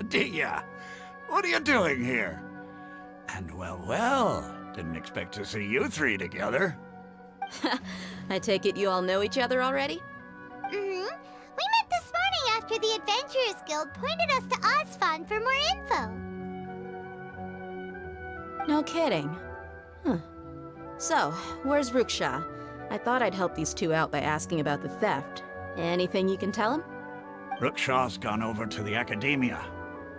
Dia, what are you doing here? And well, didn't expect to see you three together. I take it you all know each other already? Mm-hmm. We met this morning after the Adventurers Guild pointed us to Osfon for more info. No kidding. Huh. So, where's Ruksha? I thought I'd help these two out by asking about the theft. Anything you can tell him? Rukshaw's gone over to the Academia.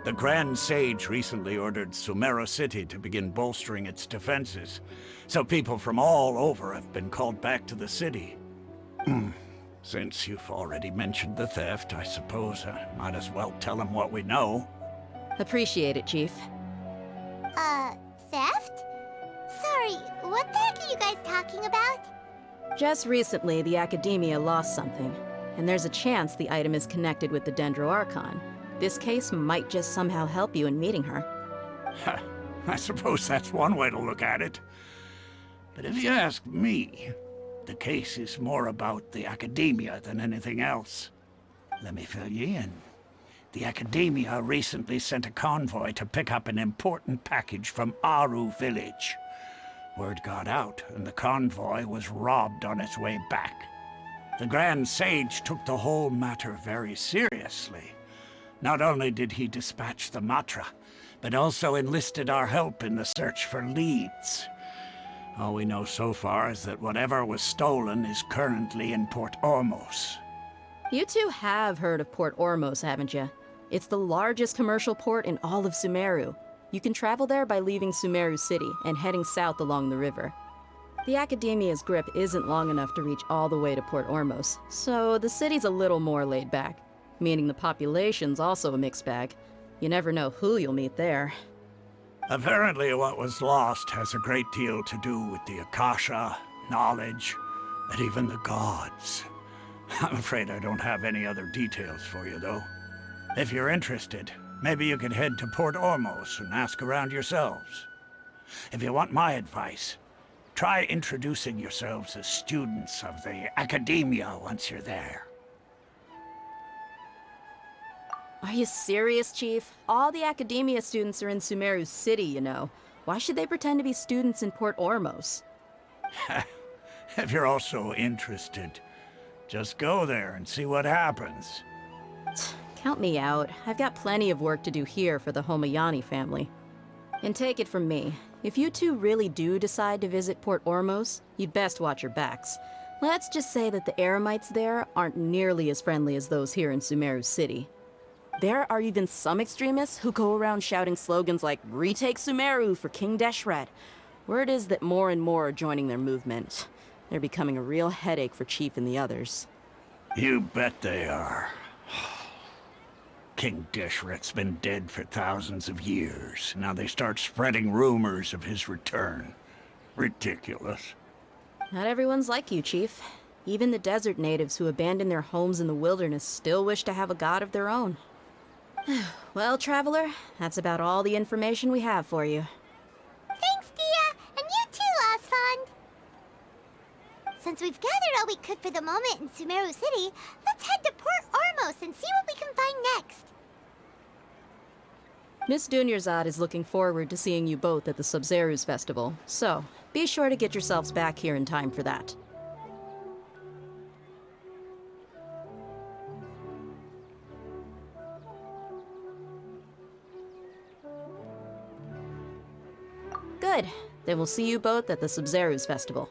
The Grand Sage recently ordered Sumeru City to begin bolstering its defenses, so people from all over have been called back to the city. Since you've already mentioned the theft, I suppose I might as well tell him what we know. Appreciate it, Chief. Theft? Sorry, what the heck are you guys talking about? Just recently, the Academia lost something, and there's a chance the item is connected with the Dendro Archon. This case might just somehow help you in meeting her. I suppose that's one way to look at it. But if you ask me, the case is more about the Academia than anything else. Let me fill you in. The Academia recently sent a convoy to pick up an important package from Aru village. Word got out, and the convoy was robbed on its way back. The Grand Sage took the whole matter very seriously. Not only did he dispatch the Matra, but also enlisted our help in the search for leads. All we know so far is that whatever was stolen is currently in Port Ormos. You two have heard of Port Ormos, haven't you? It's the largest commercial port in all of Sumeru. You can travel there by leaving Sumeru City and heading south along the river. The Academia's grip isn't long enough to reach all the way to Port Ormos, so the city's a little more laid back, meaning the population's also a mixed bag. You never know who you'll meet there. Apparently what was lost has a great deal to do with the Akasha, knowledge, and even the gods. I'm afraid I don't have any other details for you, though. If you're interested, maybe you could head to Port Ormos and ask around yourselves. If you want my advice, try introducing yourselves as students of the Academia once you're there. Are you serious, Chief? All the Academia students are in Sumeru City, you know. Why should they pretend to be students in Port Ormos? If you're also interested, just go there and see what happens. Count me out. I've got plenty of work to do here for the Homayani family. And take it from me, if you two really do decide to visit Port Ormos, you'd best watch your backs. Let's just say that the Eremites there aren't nearly as friendly as those here in Sumeru City. There are even some extremists who go around shouting slogans like, "Retake Sumeru for King Deshret." Word is that more and more are joining their movement. They're becoming a real headache for Chief and the others. You bet they are. King Deshret's been dead for thousands of years. Now they start spreading rumors of his return. Ridiculous. Not everyone's like you, Chief. Even the desert natives who abandoned their homes in the wilderness still wish to have a god of their own. Well, Traveler, that's about all the information we have for you. Thanks, Dia, and you too, Osfond. Since we've gathered all we could for the moment in Sumeru City, let's head to Port Ormos and see what we can find next. Miss Dunyarzad is looking forward to seeing you both at the Sub-Zerus Festival, so be sure to get yourselves back here in time for that. Good. Then we'll see you both at the Sub-Zerus Festival.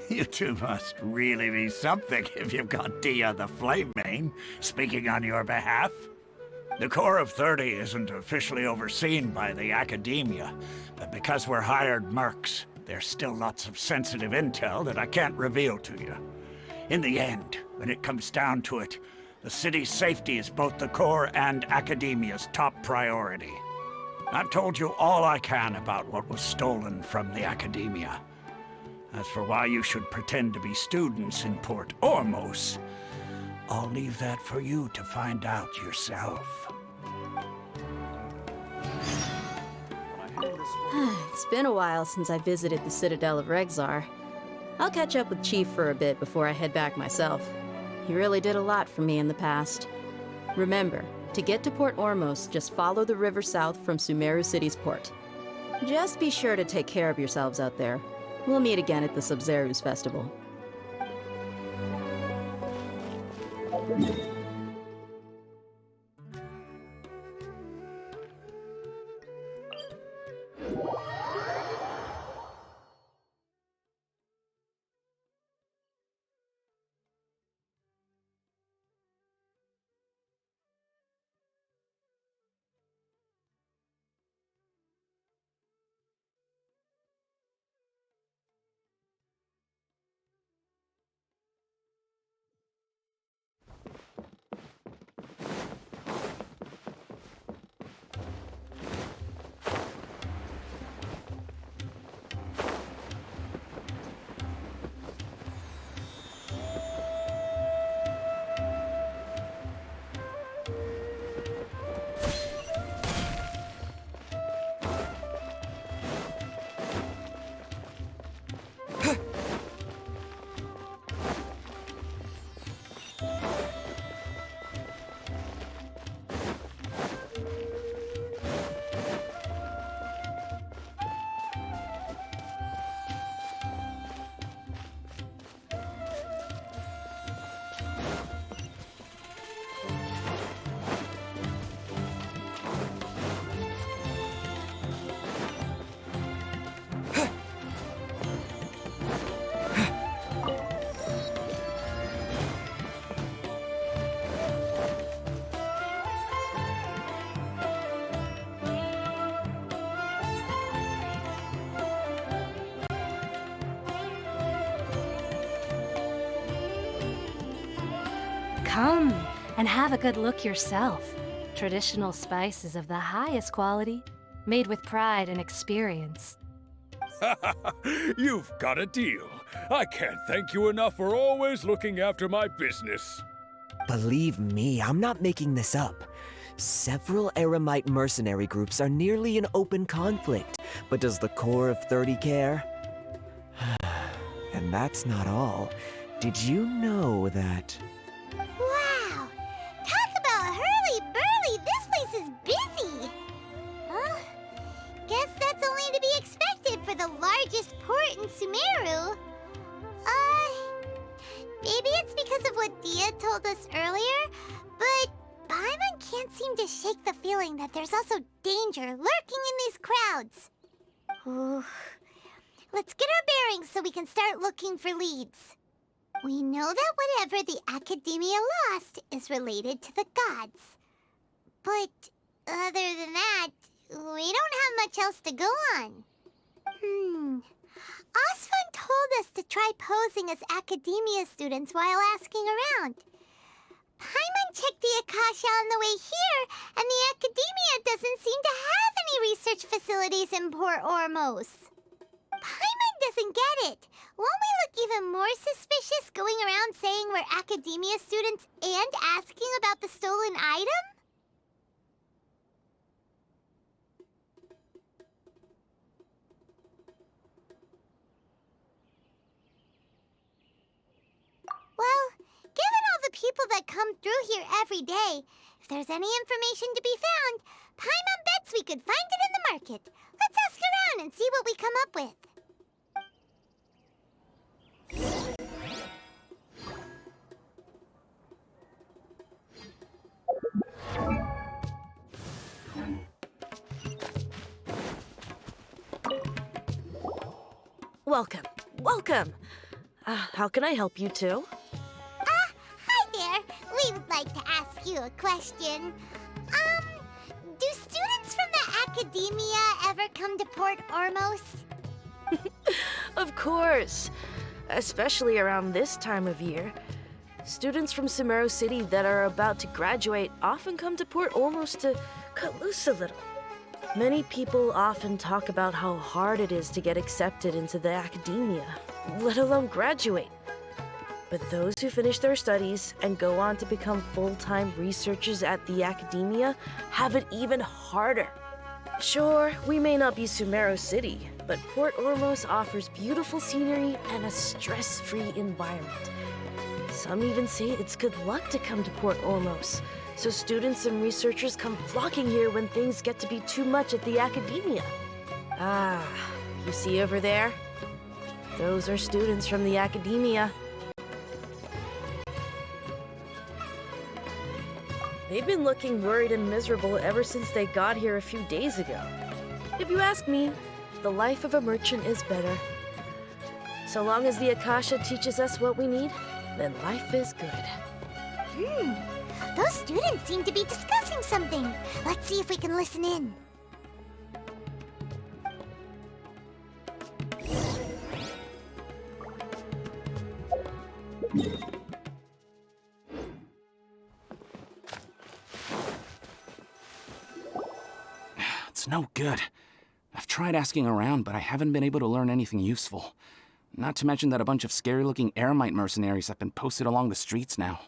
You two must really be something if you've got Dia the Flame Mane speaking on your behalf. The Corps of 30 isn't officially overseen by the Academia, but because we're hired mercs, there's still lots of sensitive intel that I can't reveal to you. In the end, when it comes down to it, the city's safety is both the Corps and Academia's top priority. I've told you all I can about what was stolen from the Academia. As for why you should pretend to be students in Port Ormos, I'll leave that for you to find out yourself. It's been a while since I visited the Citadel of Rexar. I'll catch up with Chief for a bit before I head back myself. He really did a lot for me in the past. Remember, to get to Port Ormos, just follow the river south from Sumeru City's port. Just be sure to take care of yourselves out there. We'll meet again at the Sub-Zerus Festival. Come and have a good look yourself. Traditional spices of the highest quality, made with pride and experience. You've got a deal. I can't thank you enough for always looking after my business. Believe me, I'm not making this up. Several Eremite mercenary groups are nearly in open conflict, but does the core of 30 care? And that's not all. Did you know that... Wow! Talk about hurly-burly! This place is busy! Huh? Guess that's only to be expected for the largest port in Sumeru. Maybe it's because of what Dia told us earlier, but Paimon can't seem to shake the feeling that there's also danger lurking in these crowds. Ooh. Let's get our bearings so we can start looking for leads. We know that whatever the Academia lost is related to the gods. But other than that, we don't have much else to go on. Osfun told us to try posing as Academia students while asking around. Paimon checked the Akasha on the way here, and the Academia doesn't seem to have any research facilities in Port Ormos. Paimon doesn't get it. Won't we look even more suspicious going around saying we're Academia students and asking about the stolen item? Well, given all the people that come through here every day, if there's any information to be found, Paimon bets we could find it in the market. Let's ask around and see what we come up with. Welcome. Welcome. How can I help you two? Hi there. We would like to ask you a question. Do students from the Academia ever come to Port Ormos? Of course. Especially around this time of year. Students from Sumeru City that are about to graduate often come to Port Ormos to cut loose a little. Many people often talk about how hard it is to get accepted into the Academia, let alone graduate. But those who finish their studies and go on to become full-time researchers at the Academia have it even harder. Sure, we may not be Sumeru City, but Port Ormos offers beautiful scenery and a stress-free environment. Some even say it's good luck to come to Port Ormos, so students and researchers come flocking here when things get to be too much at the academia. Ah, you see over there? Those are students from the academia. They've been looking worried and miserable ever since they got here a few days ago. If you ask me, the life of a merchant is better. So long as the Akasha teaches us what we need, then life is good. Those students seem to be discussing something. Let's see if we can listen in. It's no good. I've tried asking around, but I haven't been able to learn anything useful. Not to mention that a bunch of scary-looking Eremite mercenaries have been posted along the streets now.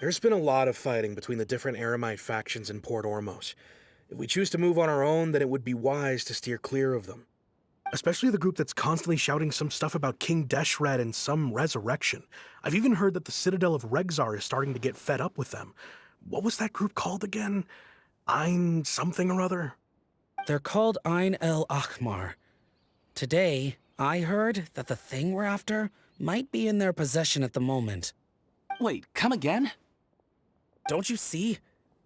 There's been a lot of fighting between the different Eremite factions in Port Ormos. If we choose to move on our own, then it would be wise to steer clear of them. Especially the group that's constantly shouting some stuff about King Deshret and some resurrection. I've even heard that the Citadel of Regzar is starting to get fed up with them. What was that group called again? Ein something or other? They're called Ein El Akhmar. Today, I heard that the thing we're after might be in their possession at the moment. Wait, come again? Don't you see?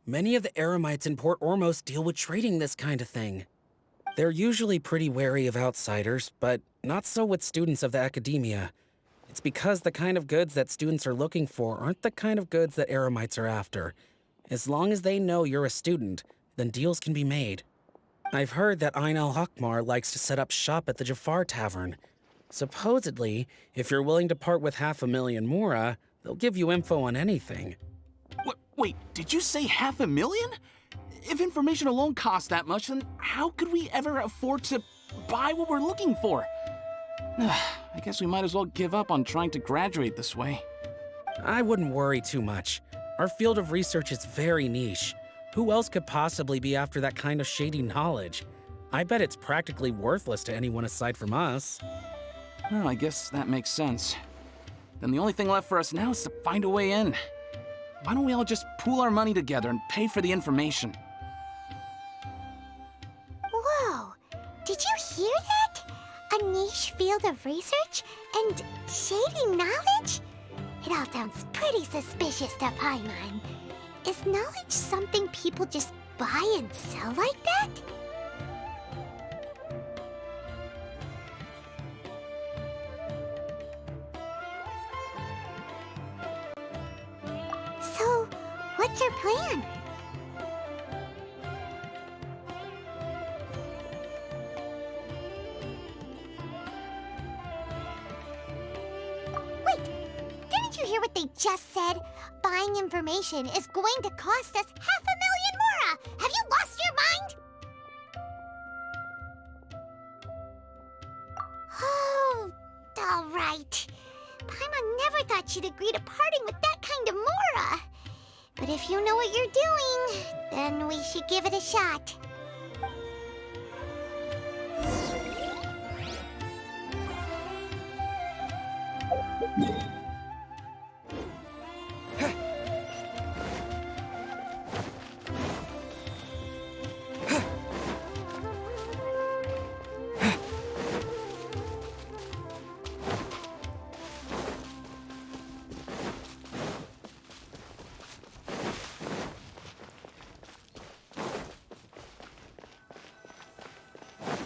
Many of the Eremites in Port Ormos deal with trading this kind of thing. They're usually pretty wary of outsiders, but not so with students of the academia. It's because the kind of goods that students are looking for aren't the kind of goods that Eremites are after. As long as they know you're a student, then deals can be made. I've heard that Ein El Hakmar likes to set up shop at the Jafar Tavern. Supposedly, if you're willing to part with 500,000 Mora, they'll give you info on anything. Wait, did you say 500,000? If information alone costs that much, then how could we ever afford to buy what we're looking for? I guess we might as well give up on trying to graduate this way. I wouldn't worry too much. Our field of research is very niche. Who else could possibly be after that kind of shady knowledge? I bet it's practically worthless to anyone aside from us. Well, I guess that makes sense. Then the only thing left for us now is to find a way in. Why don't we all just pool our money together and pay for the information? Whoa! Did you hear that? A niche field of research and shady knowledge? It all sounds pretty suspicious to Paimon. Is knowledge something people just buy and sell like that? So, what's your plan? Wait, didn't you hear what they just said? Buying information is going to cost us 500,000 Mora! Have you lost your mind? Oh, all right. Paimon never thought she'd agree to parting with that kind of Mora. But if you know what you're doing, then we should give it a shot.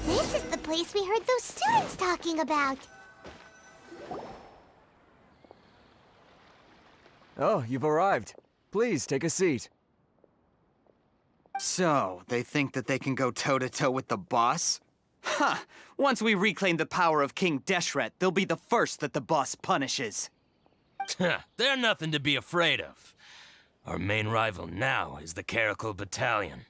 This is the place we heard those students talking about. Oh, you've arrived. Please, take a seat. So, they think that they can go toe-to-toe with the boss? Huh! Once we reclaim the power of King Deshret, they'll be the first that the boss punishes. They're nothing to be afraid of. Our main rival now is the Caracal Battalion.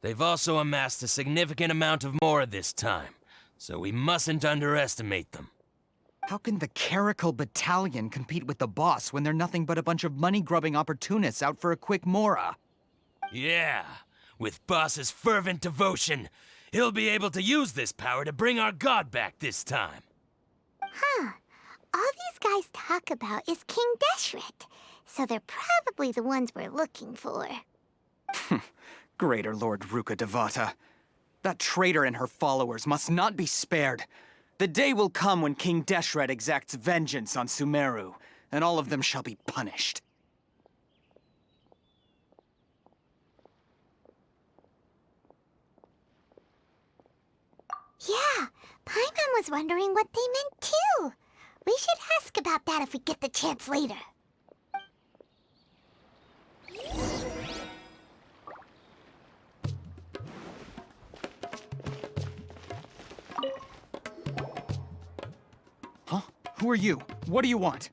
They've also amassed a significant amount of Mora this time, so we mustn't underestimate them. How can the Caracal Battalion compete with the boss when they're nothing but a bunch of money-grubbing opportunists out for a quick Mora? Yeah, with boss's fervent devotion, he'll be able to use this power to bring our god back this time. Huh. All these guys talk about is King Deshret, so they're probably the ones we're looking for. Greater Lord Ruka Devata. That traitor and her followers must not be spared. The day will come when King Deshret exacts vengeance on Sumeru, and all of them shall be punished. Yeah, Paimon was wondering what they meant too. We should ask about that if we get the chance later. Huh? Who are you? What do you want?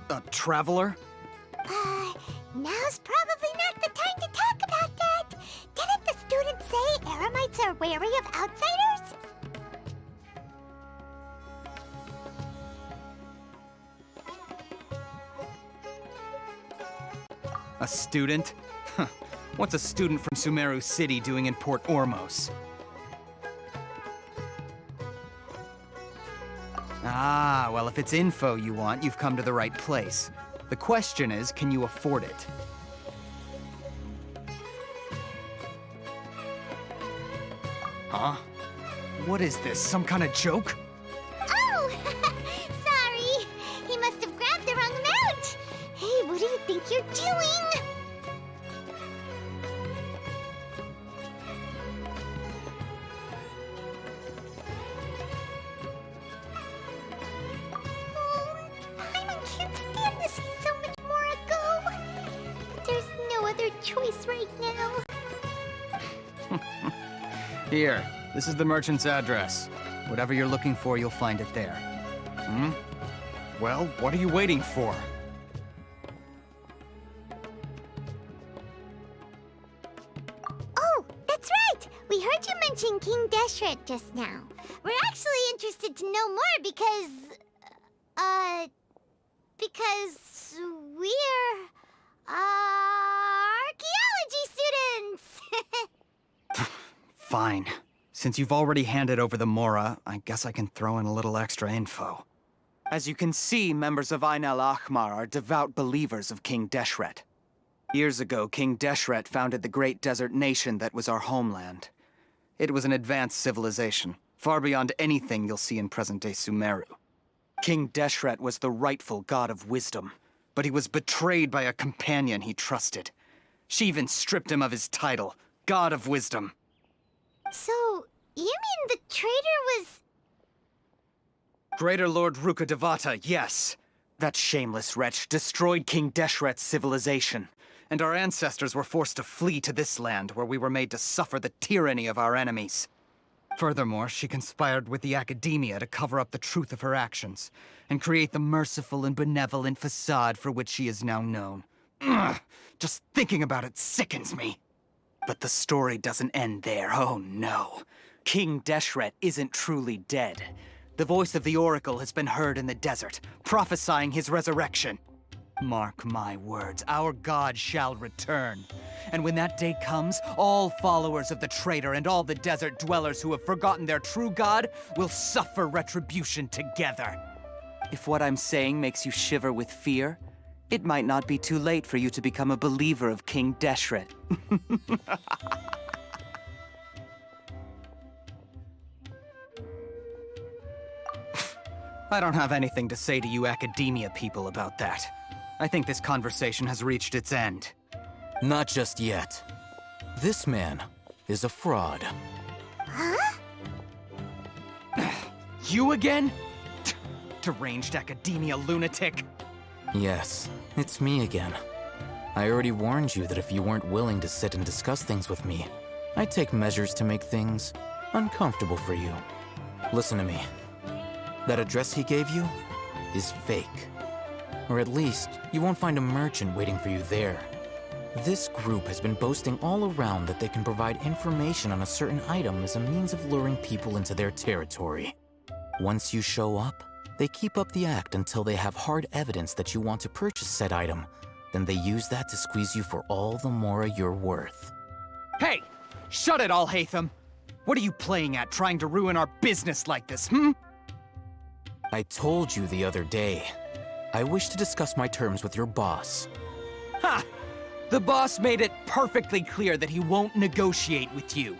A traveler? Now's probably not the time to talk about that. Didn't the students say Eremites are wary of outsiders? A student? Huh. What's a student from Sumeru City doing in Port Ormos? Ah, well, if it's info you want, you've come to the right place. The question is, can you afford it? Huh? What is this, some kind of joke? Oh! Sorry! He must have grabbed the wrong amount! Hey, what do you think you're doing? Choice right now. Here, this is the merchant's address. Whatever you're looking for, you'll find it there. Hmm? Well, what are you waiting for? Oh, that's right! We heard you mention King Deshret just now. We're actually interested to know more because we're, archaeology students! Fine. Since you've already handed over the Mora, I guess I can throw in a little extra info. As you can see, members of Ain al-Ahmar are devout believers of King Deshret. Years ago, King Deshret founded the great desert nation that was our homeland. It was an advanced civilization, far beyond anything you'll see in present-day Sumeru. King Deshret was the rightful god of wisdom, but he was betrayed by a companion he trusted. She even stripped him of his title, God of Wisdom. So, you mean the traitor was... Greater Lord Ruka Devata, yes. That shameless wretch destroyed King Deshret's civilization, and our ancestors were forced to flee to this land where we were made to suffer the tyranny of our enemies. Furthermore, she conspired with the Academia to cover up the truth of her actions, and create the merciful and benevolent facade for which she is now known. Ugh, just thinking about it sickens me. But the story doesn't end there, oh no. King Deshret isn't truly dead. The voice of the Oracle has been heard in the desert, prophesying his resurrection. Mark my words, our god shall return. And when that day comes, all followers of the traitor and all the desert dwellers who have forgotten their true god will suffer retribution together. If what I'm saying makes you shiver with fear, it might not be too late for you to become a believer of King Deshret. I don't have anything to say to you Academia people about that. I think this conversation has reached its end. Not just yet. This man is a fraud. Huh? You again? Deranged Academia lunatic. Yes, it's me again. I already warned you that if you weren't willing to sit and discuss things with me, I'd take measures to make things uncomfortable for you. Listen to me. That address he gave you is fake. Or at least, you won't find a merchant waiting for you there. This group has been boasting all around that they can provide information on a certain item as a means of luring people into their territory. Once you show up, they keep up the act until they have hard evidence that you want to purchase said item, then they use that to squeeze you for all the mora you're worth. Hey! Shut it, Alhaitham! What are you playing at, trying to ruin our business like this, hmm? I told you the other day, I wish to discuss my terms with your boss. Ha! The boss made it perfectly clear that he won't negotiate with you.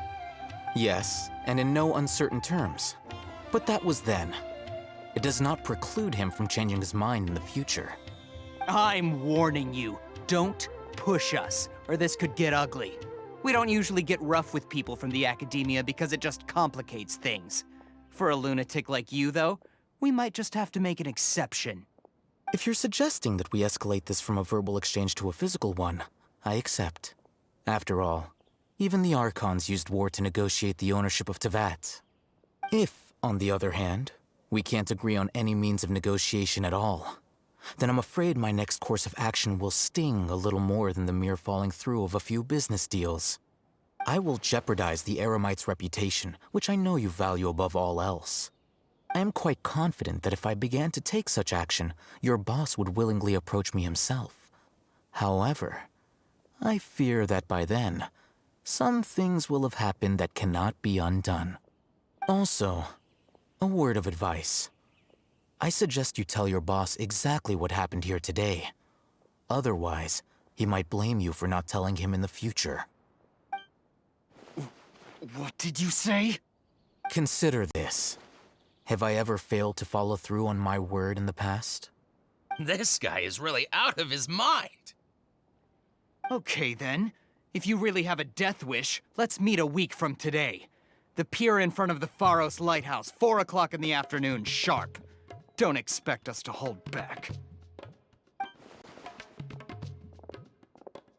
Yes, and in no uncertain terms. But that was then. It does not preclude him from changing his mind in the future. I'm warning you, don't push us, or this could get ugly. We don't usually get rough with people from the academia because it just complicates things. For a lunatic like you, though, we might just have to make an exception. If you're suggesting that we escalate this from a verbal exchange to a physical one, I accept. After all, even the Archons used war to negotiate the ownership of Tevat. If, on the other hand, we can't agree on any means of negotiation at all, then I'm afraid my next course of action will sting a little more than the mere falling through of a few business deals. I will jeopardize the Eremite's reputation, which I know you value above all else. I am quite confident that if I began to take such action, your boss would willingly approach me himself. However, I fear that by then, some things will have happened that cannot be undone. Also, a word of advice. I suggest you tell your boss exactly what happened here today. Otherwise, he might blame you for not telling him in the future. What did you say? Consider this. Have I ever failed to follow through on my word in the past? This guy is really out of his mind. Okay then. If you really have a death wish, let's meet a week from today. The pier in front of the Pharos Lighthouse, 4 o'clock in the afternoon, sharp. Don't expect us to hold back.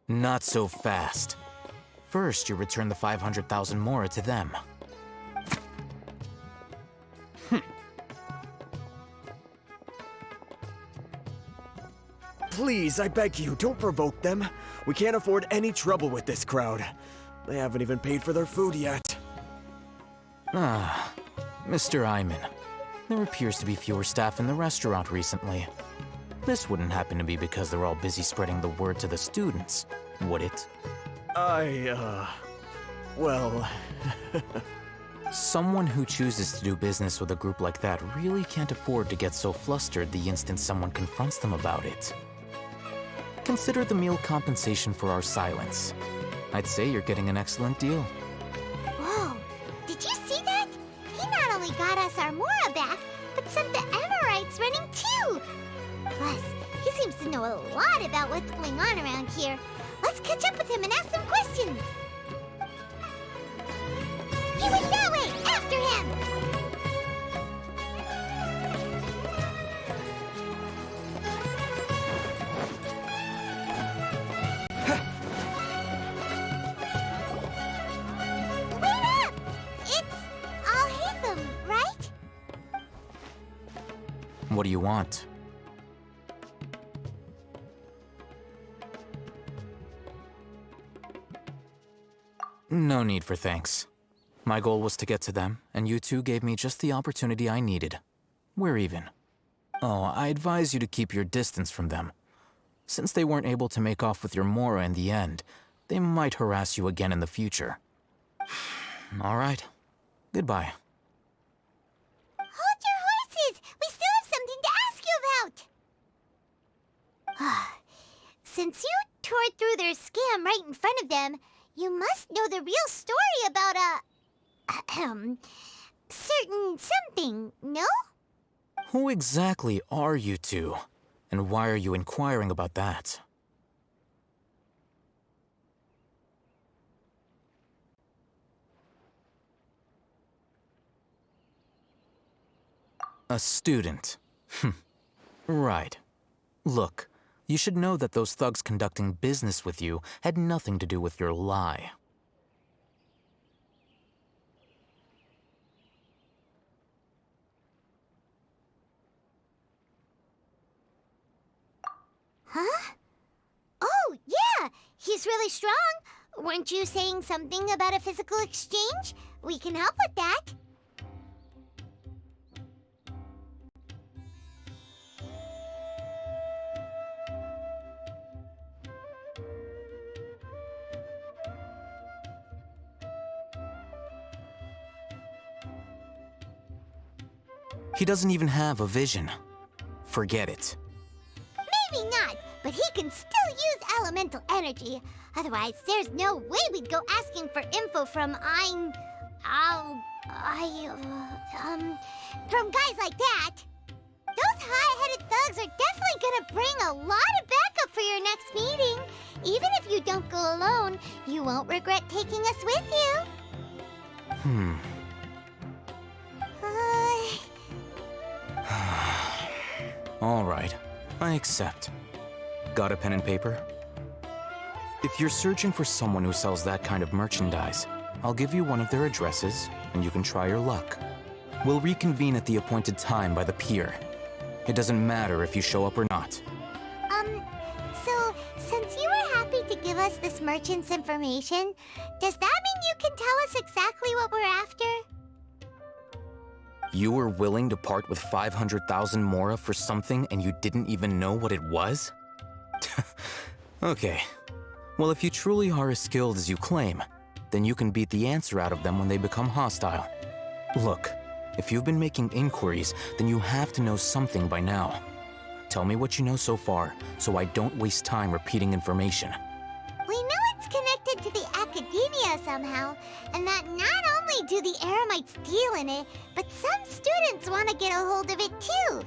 Not so fast. First, you return the 500,000 mora to them. Please, I beg you, don't provoke them. We can't afford any trouble with this crowd. They haven't even paid for their food yet. Ah, Mr. Iman. There appears to be fewer staff in the restaurant recently. This wouldn't happen to be because they're all busy spreading the word to the students, would it? Well... Someone who chooses to do business with a group like that really can't afford to get so flustered the instant someone confronts them about it. Consider the meal compensation for our silence. I'd say you're getting an excellent deal. Whoa, did you see that? He not only got us our Mora back, but sent the Amorites running too! Plus, he seems to know a lot about what's going on around here. Let's catch up with him and ask some questions! He went that way! After him! Wait up! It's Alhaitham, right? What do you want? No need for thanks. My goal was to get to them, and you two gave me just the opportunity I needed. We're even. Oh, I advise you to keep your distance from them. Since they weren't able to make off with your Mora in the end, they might harass you again in the future. All right. Goodbye. Hold your horses! We still have something to ask you about! Since you tore through their scam right in front of them, you must know the real story about certain something, no? Who exactly are you two? And why are you inquiring about that? A student. Right. Look, you should know that those thugs conducting business with you had nothing to do with your lie. Huh? Oh, yeah! He's really strong! Weren't you saying something about a physical exchange? We can help with that. He doesn't even have a vision. Forget it. Maybe not, but he can still use elemental energy. Otherwise, there's no way we'd go asking for info from from guys like that. Those high-headed thugs are definitely gonna bring a lot of backup for your next meeting. Even if you don't go alone, you won't regret taking us with you. All right, I accept. Got a pen and paper? If you're searching for someone who sells that kind of merchandise, I'll give you one of their addresses, and you can try your luck. We'll reconvene at the appointed time by the pier. It doesn't matter if you show up or not. So, since you were happy to give us this merchant's information, does that mean you can tell us exactly what we're after? You were willing to part with 500,000 mora for something and you didn't even know what it was? Okay. Well, if you truly are as skilled as you claim, then you can beat the answer out of them when they become hostile. Look, if you've been making inquiries, then you have to know something by now. Tell me what you know so far, so I don't waste time repeating information. We know it's connected to the academia somehow, and that not only do the Eremites deal in it, but some students want to get a hold of it too.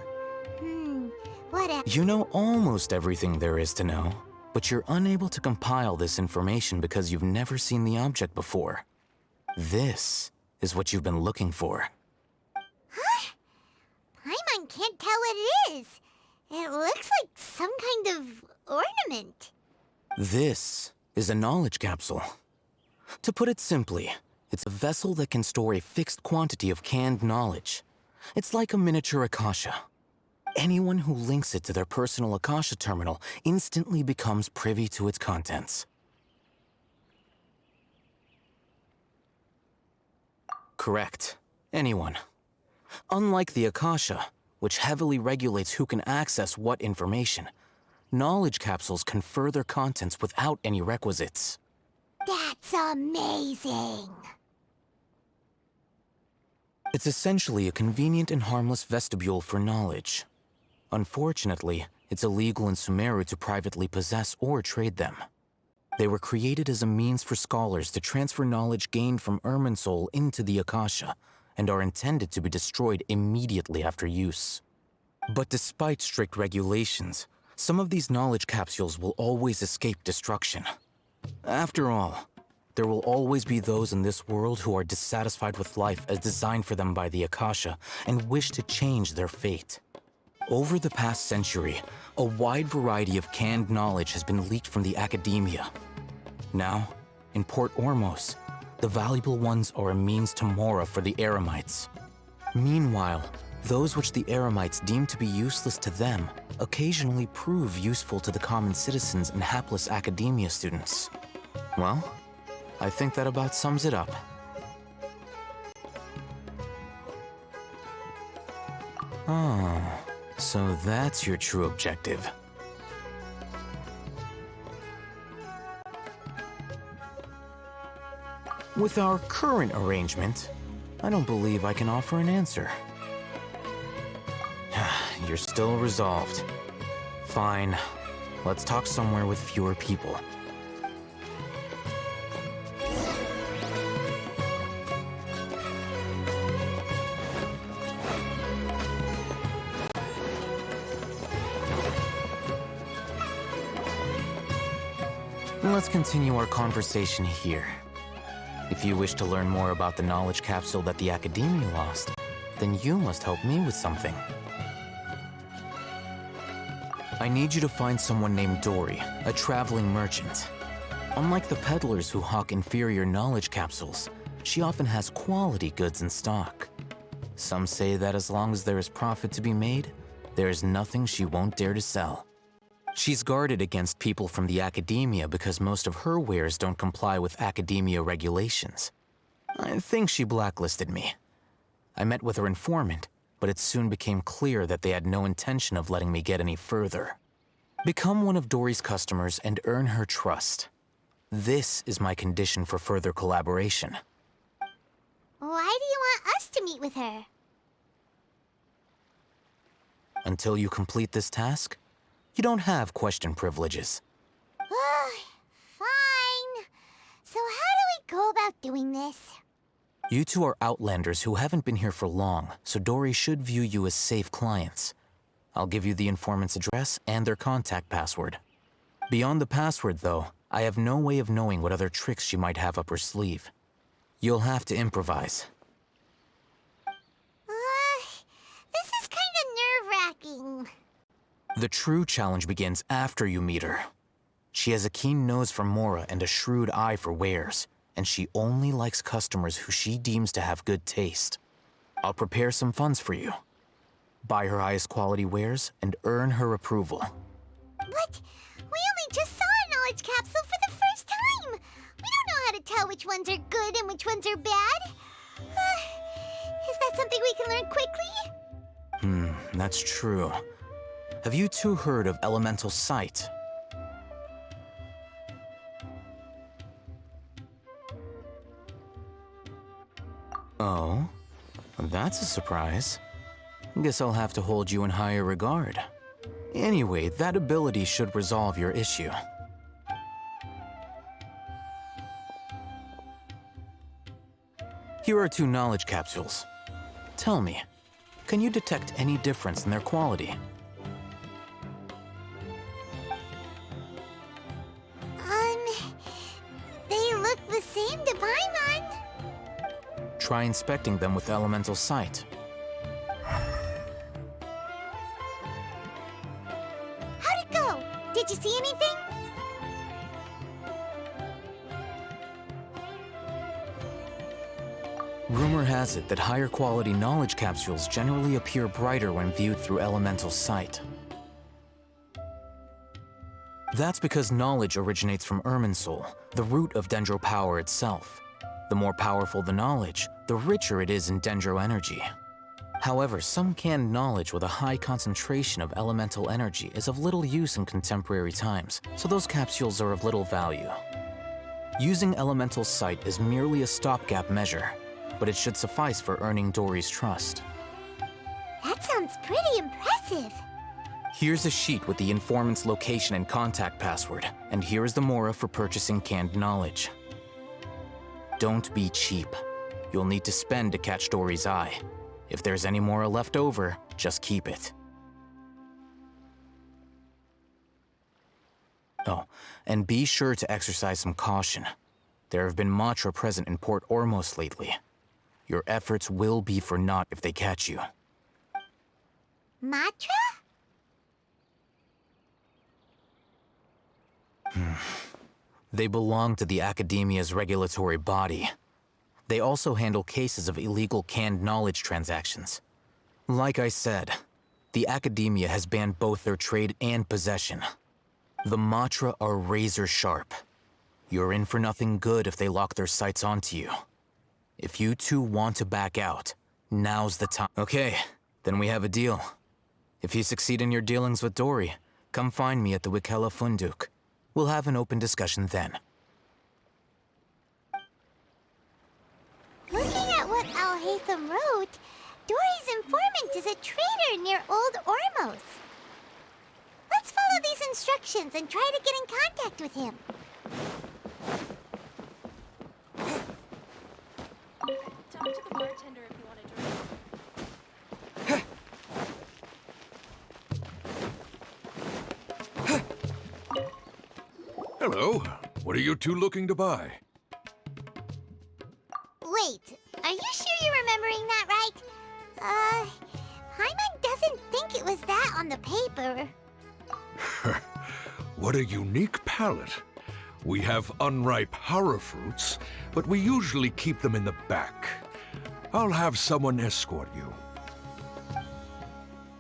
What else? You know almost everything there is to know, but you're unable to compile this information because you've never seen the object before. This is what you've been looking for. Huh? Paimon can't tell what it is. It looks like some kind of ornament. This is a knowledge capsule. To put it simply, it's a vessel that can store a fixed quantity of canned knowledge. It's like a miniature Akasha. Anyone who links it to their personal Akasha terminal instantly becomes privy to its contents. Correct. Anyone. Unlike the Akasha, which heavily regulates who can access what information, knowledge capsules confer their contents without any requisites. That's amazing! It's essentially a convenient and harmless vestibule for knowledge. Unfortunately, it's illegal in Sumeru to privately possess or trade them. They were created as a means for scholars to transfer knowledge gained from Irminsul into the Akasha, and are intended to be destroyed immediately after use. But despite strict regulations, some of these knowledge capsules will always escape destruction. After all, there will always be those in this world who are dissatisfied with life as designed for them by the Akasha and wish to change their fate. Over the past century, a wide variety of canned knowledge has been leaked from the academia. Now, in Port Ormos, the valuable ones are a means to mora for the Eremites. Meanwhile, those which the Eremites deem to be useless to them occasionally prove useful to the common citizens and hapless academia students. Well, I think that about sums it up. Oh, so that's your true objective. With our current arrangement, I don't believe I can offer an answer. You're still resolved. Fine. Let's talk somewhere with fewer people. Let's continue our conversation here. If you wish to learn more about the knowledge capsule that the Academia lost, then you must help me with something. I need you to find someone named Dory, a traveling merchant. Unlike the peddlers who hawk inferior knowledge capsules, she often has quality goods in stock. Some say that as long as there is profit to be made, there is nothing she won't dare to sell. She's guarded against people from the Academia because most of her wares don't comply with Academia regulations. I think she blacklisted me. I met with her informant, but it soon became clear that they had no intention of letting me get any further. Become one of Dory's customers and earn her trust. This is my condition for further collaboration. Why do you want us to meet with her? Until you complete this task, you don't have question privileges. Fine. So how do we go about doing this? You two are outlanders who haven't been here for long, so Dory should view you as safe clients. I'll give you the informant's address and their contact password. Beyond the password, though, I have no way of knowing what other tricks she might have up her sleeve. You'll have to improvise. This is kind of nerve-wracking. The true challenge begins after you meet her. She has a keen nose for Mora and a shrewd eye for wares, and she only likes customers who she deems to have good taste. I'll prepare some funds for you. Buy her highest quality wares and earn her approval. But we only just saw a knowledge capsule for the first time. We don't know how to tell which ones are good and which ones are bad. Is that something we can learn quickly? That's true. Have you two heard of elemental sight? Oh, that's a surprise. Guess I'll have to hold you in higher regard. Anyway, that ability should resolve your issue. Here are 2 knowledge capsules. Tell me, can you detect any difference in their quality? They look the same to Paimon. Try inspecting them with elemental sight. How'd it go? Did you see anything? Rumor has it that higher quality knowledge capsules generally appear brighter when viewed through elemental sight. That's because knowledge originates from Irminsul, the root of Dendro power itself. The more powerful the knowledge, the richer it is in Dendro energy. However, some canned knowledge with a high concentration of elemental energy is of little use in contemporary times, so those capsules are of little value. Using elemental sight is merely a stopgap measure, but it should suffice for earning Dory's trust. That sounds pretty impressive. Here's a sheet with the informant's location and contact password, and here is the Mora for purchasing canned knowledge. Don't be cheap. You'll need to spend to catch Dory's eye. If there's any Mora left over, just keep it. Oh, and be sure to exercise some caution. There have been Matra present in Port Ormos lately. Your efforts will be for naught if they catch you. Matra? They belong to the Academia's regulatory body. They also handle cases of illegal canned knowledge transactions. Like I said, the Academia has banned both their trade and possession. The Matra are razor sharp. You're in for nothing good if they lock their sights onto you. If you two want to back out, now's the time. Okay, then we have a deal. If you succeed in your dealings with Dory, come find me at the Wikela Funduk. We'll have an open discussion then. Looking at what Al-Haytham wrote, Dory's informant is a trader near Old Ormos. Let's follow these instructions and try to get in contact with him. Talk to the bartender if you want a drink. Hello. What are you two looking to buy? Wait, are you sure you're remembering that right? Paimon doesn't think it was that on the paper. What a unique palate. We have unripe hara fruits, but we usually keep them in the back. I'll have someone escort you.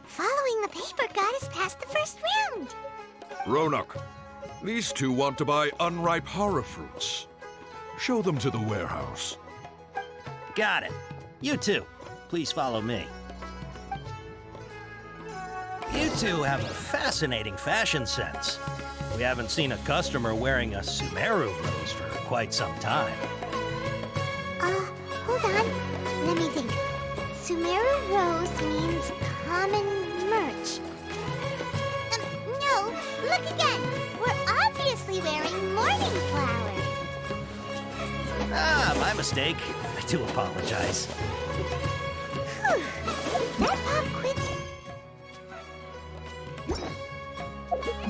Following the paper got us past the first round. Ronak, these two want to buy unripe hara fruits. Show them to the warehouse. Got it. You two, please follow me. You two have a fascinating fashion sense. We haven't seen a customer wearing a Sumeru rose for quite some time. Hold on. Let me think. Sumeru rose means common merch. No, look again. We're obviously wearing morning flowers. Ah, my mistake. I do apologize. Whew. That pop quick.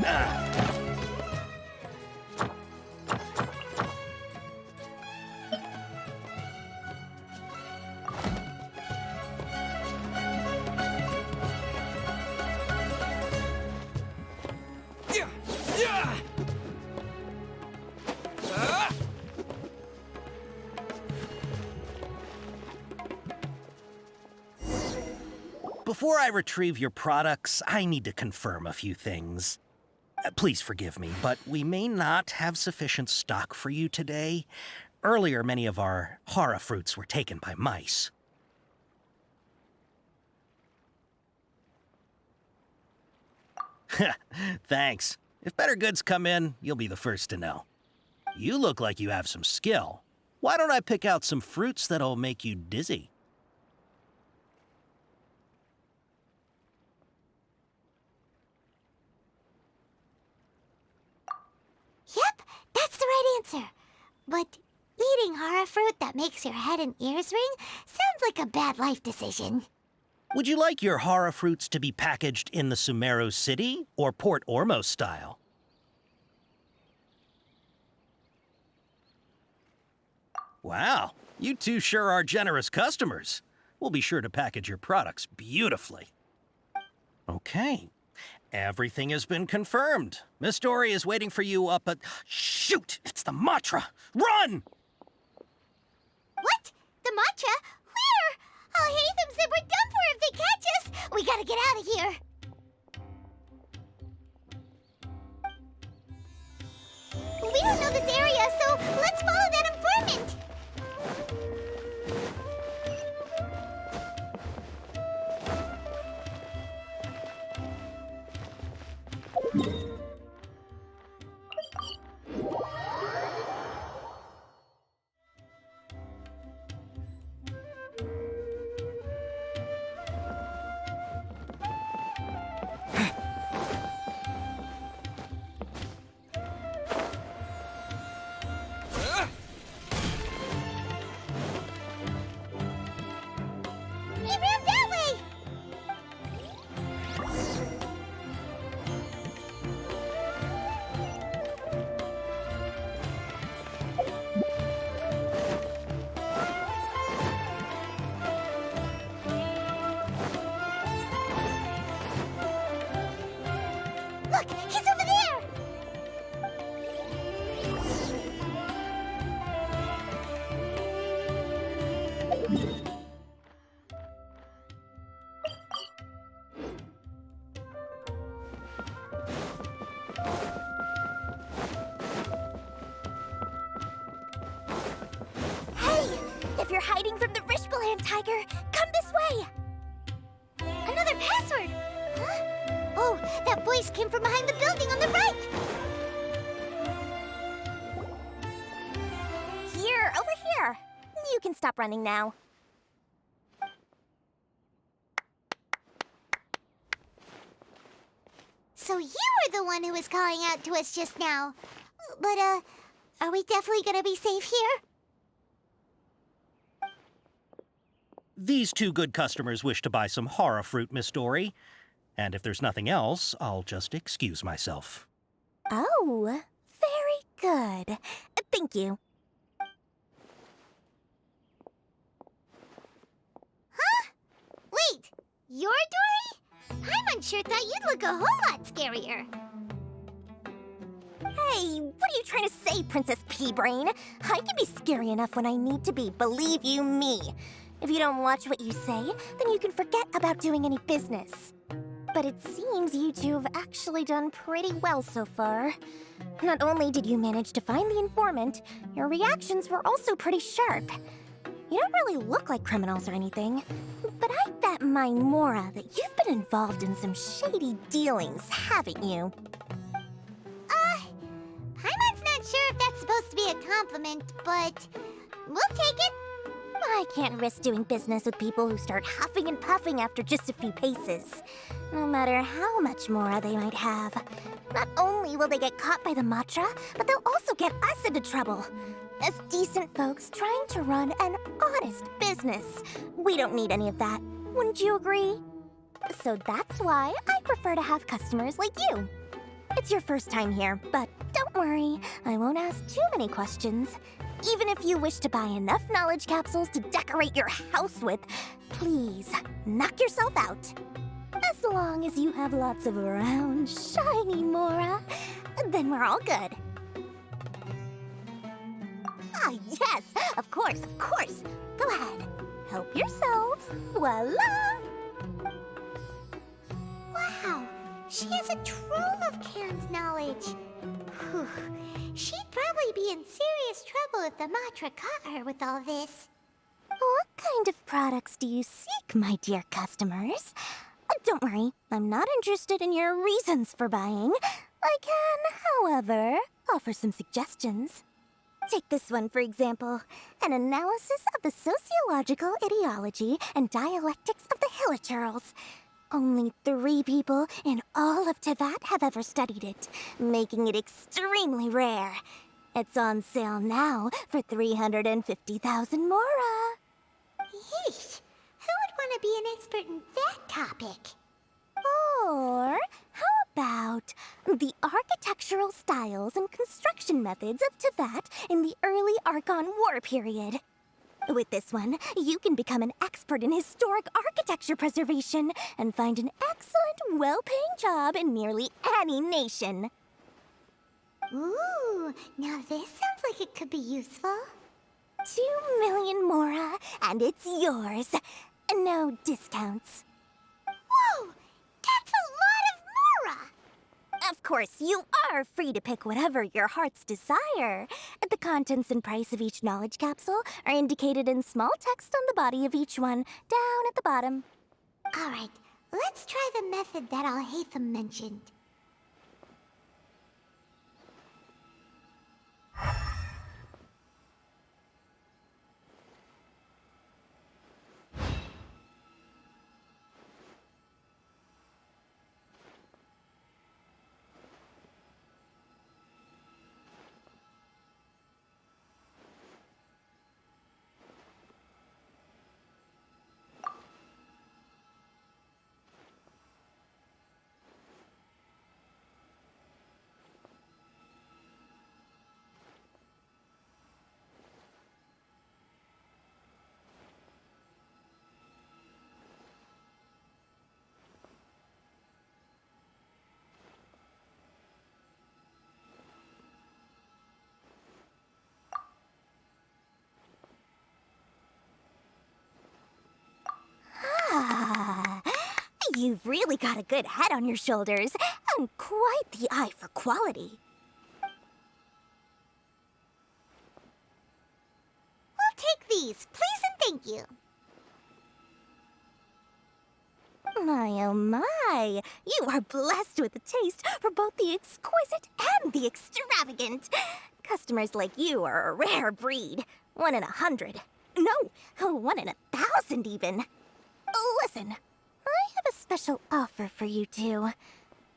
Ah. Before I retrieve your products, I need to confirm a few things. Please forgive me, but we may not have sufficient stock for you today. Earlier, many of our hara fruits were taken by mice. Thanks. If better goods come in, you'll be the first to know. You look like you have some skill. Why don't I pick out some fruits that'll make you dizzy? Yep, that's the right answer. But eating hara fruit that makes your head and ears ring sounds like a bad life decision. Would you like your hara fruits to be packaged in the Sumeru City or Port Ormos style? Wow, you two sure are generous customers. We'll be sure to package your products beautifully. Okay, everything has been confirmed. Miss Dory is waiting for you up at... Shoot! It's the Matra! Run! What? The matcha? Where? Oh, Hatham said we're done for if they catch us. We gotta get out of here. We don't know this area, so let's follow that informant. He ran that way! Look, he's over there! Hey! If you're hiding from the Rishbaland tiger, come this way! Another password! Huh? Oh, that voice came from behind the building on the right! Here, over here. You can stop running now. So you were the one who was calling out to us just now. But, are we definitely gonna be safe here? These two good customers wish to buy some hara fruit, Miss Dory. And if there's nothing else, I'll just excuse myself. Oh, very good. Thank you. Huh? Wait, you're Dory? Paimon sure thought you'd look a whole lot scarier. Hey, what are you trying to say, Princess Pea-Brain? I can be scary enough when I need to be, believe you me. If you don't watch what you say, then you can forget about doing any business. But it seems you two have actually done pretty well so far. Not only did you manage to find the informant, your reactions were also pretty sharp. You don't really look like criminals or anything, but I bet my Mora that you've been involved in some shady dealings, haven't you? Paimon's not sure if that's supposed to be a compliment, but we'll take it. I can't risk doing business with people who start huffing and puffing after just a few paces. No matter how much Mora they might have. Not only will they get caught by the Matra, but they'll also get us into trouble. As decent folks trying to run an honest business, we don't need any of that. Wouldn't you agree? So that's why I prefer to have customers like you. It's your first time here, but don't worry, I won't ask too many questions. Even if you wish to buy enough knowledge capsules to decorate your house with, please, knock yourself out. As long as you have lots of round, shiny Mora, then we're all good. Ah, yes, of course, of course. Go ahead, help yourself. Voila! Wow, she has a trove of canned knowledge. Whew. She'd probably be in serious trouble if the Matra caught her with all this. What kind of products do you seek, my dear customers? Don't worry, I'm not interested in your reasons for buying. I can, however, offer some suggestions. Take this one, for example. An analysis of the sociological ideology and dialectics of the Hilichurls. Only 3 people in all of Teyvat have ever studied it, making it extremely rare. It's on sale now for 350,000 Mora. Yeesh, who would want to be an expert in that topic? Or how about the architectural styles and construction methods of Teyvat in the early Archon War period? With this one, you can become an expert in historic architecture preservation and find an excellent, well-paying job in nearly any nation. Ooh, now this sounds like it could be useful. 2 million Mora, and it's yours. No discounts. Whoa! That's a lot of Mora! Of course, you are free to pick whatever your heart's desire. The contents and price of each knowledge capsule are indicated in small text on the body of each one, down at the bottom. Alright, let's try the method that Alhaitham mentioned. Ah, you've really got a good head on your shoulders, and quite the eye for quality. We'll take these, please and thank you. My oh my, you are blessed with a taste for both the exquisite and the extravagant. Customers like you are a rare breed. 1 in 100. No, 1 in 1,000 even. Listen, I have a special offer for you two.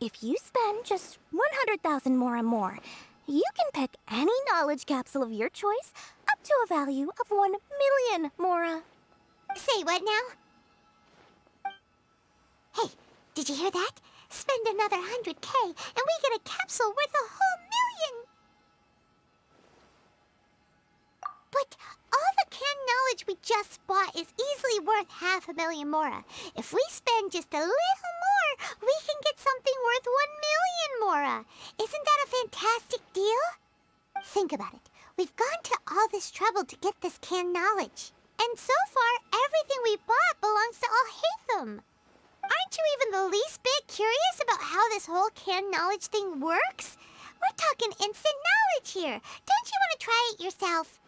If you spend just 100,000 more, you can pick any knowledge capsule of your choice up to a value of 1 million Mora. Say what now? Hey, did you hear that? Spend another 100K and we get a capsule worth a whole million! But all the canned knowledge we just bought is easily worth 500,000 Mora. If we spend just a little more, we can get something worth 1 million Mora. Isn't that a fantastic deal? Think about it. We've gone to all this trouble to get this canned knowledge. And so far, everything we bought belongs to Alhaitham. Aren't you even the least bit curious about how this whole canned knowledge thing works? We're talking instant knowledge here. Don't you want to try it yourself?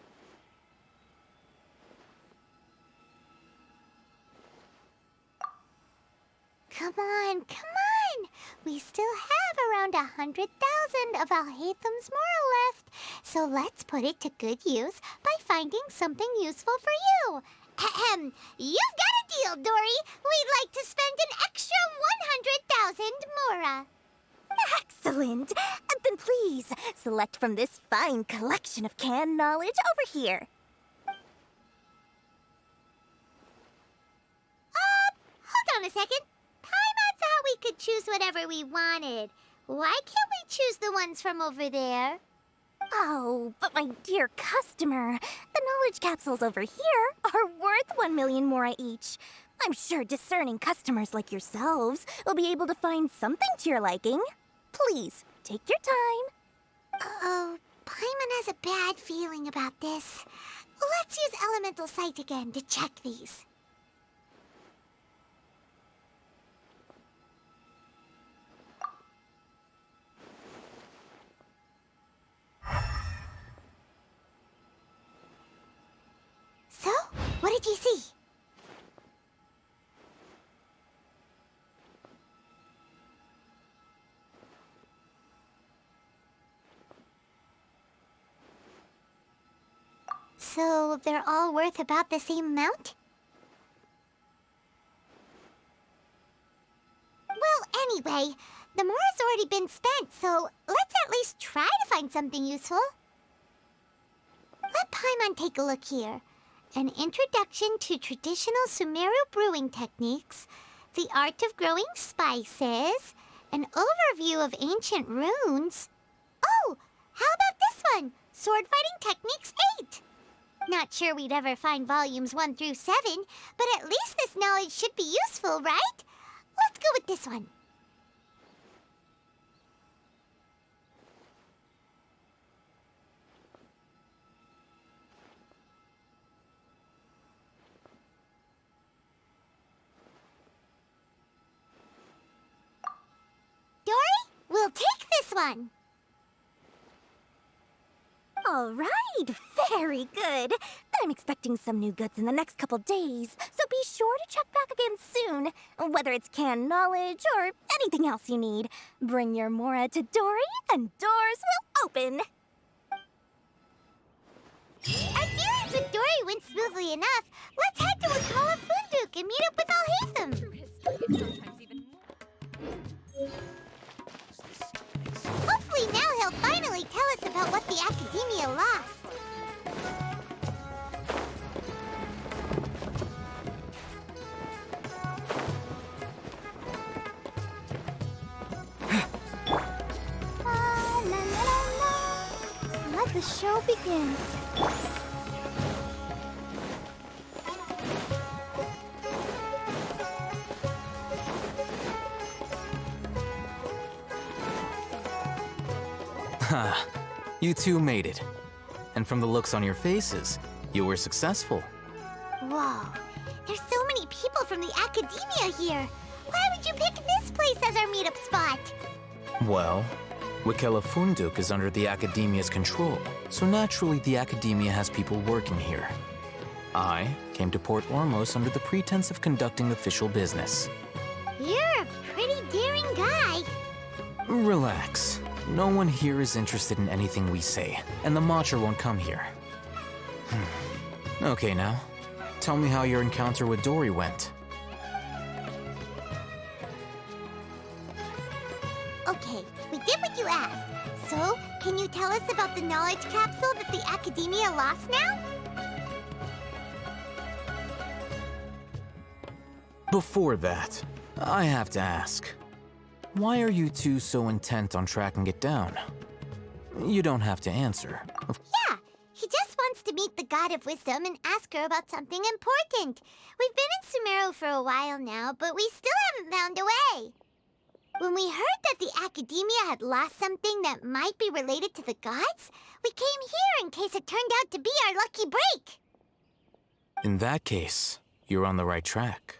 Come on, come on! We still have around 100,000 of Alhaitham's Mora left, so let's put it to good use by finding something useful for you. Ahem. You've got a deal, Dory. We'd like to spend an extra 100,000 mora. Excellent. Then please, select from this fine collection of canned knowledge over here. Hold on a second. Paimon thought we could choose whatever we wanted. Why can't we choose the ones from over there? Oh, but my dear customer, the knowledge capsules over here are worth 1 million mora each. I'm sure discerning customers like yourselves will be able to find something to your liking. Please, take your time. Uh-oh, Paimon has a bad feeling about this. Let's use Elemental Sight again to check these. So, what did you see? So, they're all worth about the same amount? Well, anyway, the mora's already been spent, so let's at least try to find something useful. Let Paimon take a look here. An introduction to traditional Sumeru brewing techniques, the art of growing spices, an overview of ancient runes. Oh, how about this one? Sword Fighting Techniques 8. Not sure we'd ever find volumes 1 through 7, but at least this knowledge should be useful, right? Let's go with this one. Dory, we'll take this one. All right, very good. I'm expecting some new goods in the next couple days, so be sure to check back again soon. Whether it's canned knowledge or anything else you need, bring your mora to Dory and doors will open. Our dealings with Dory went smoothly enough. Let's head to Wakala Funduk and meet up with Alhaitham. Hopefully now he'll finally tell us about what the Academia lost. La, la, la, la. Let the show begin. Ha, you two made it. And from the looks on your faces, you were successful. Whoa, there's so many people from the Academia here. Why would you pick this place as our meetup spot? Well, Wakela Funduk is under the Academia's control, so naturally the Academia has people working here. I came to Port Ormos under the pretense of conducting official business. You're a pretty daring guy. Relax. No one here is interested in anything we say, and the Matcha won't come here. Okay now, tell me how your encounter with Dory went. Okay, we did what you asked. So, can you tell us about the knowledge capsule that the Academia lost now? Before that, I have to ask. Why are you two so intent on tracking it down? You don't have to answer. Yeah, he just wants to meet the God of Wisdom and ask her about something important. We've been in Sumeru for a while now, but we still haven't found a way. When we heard that the Academia had lost something that might be related to the gods, we came here in case it turned out to be our lucky break. In that case, you're on the right track.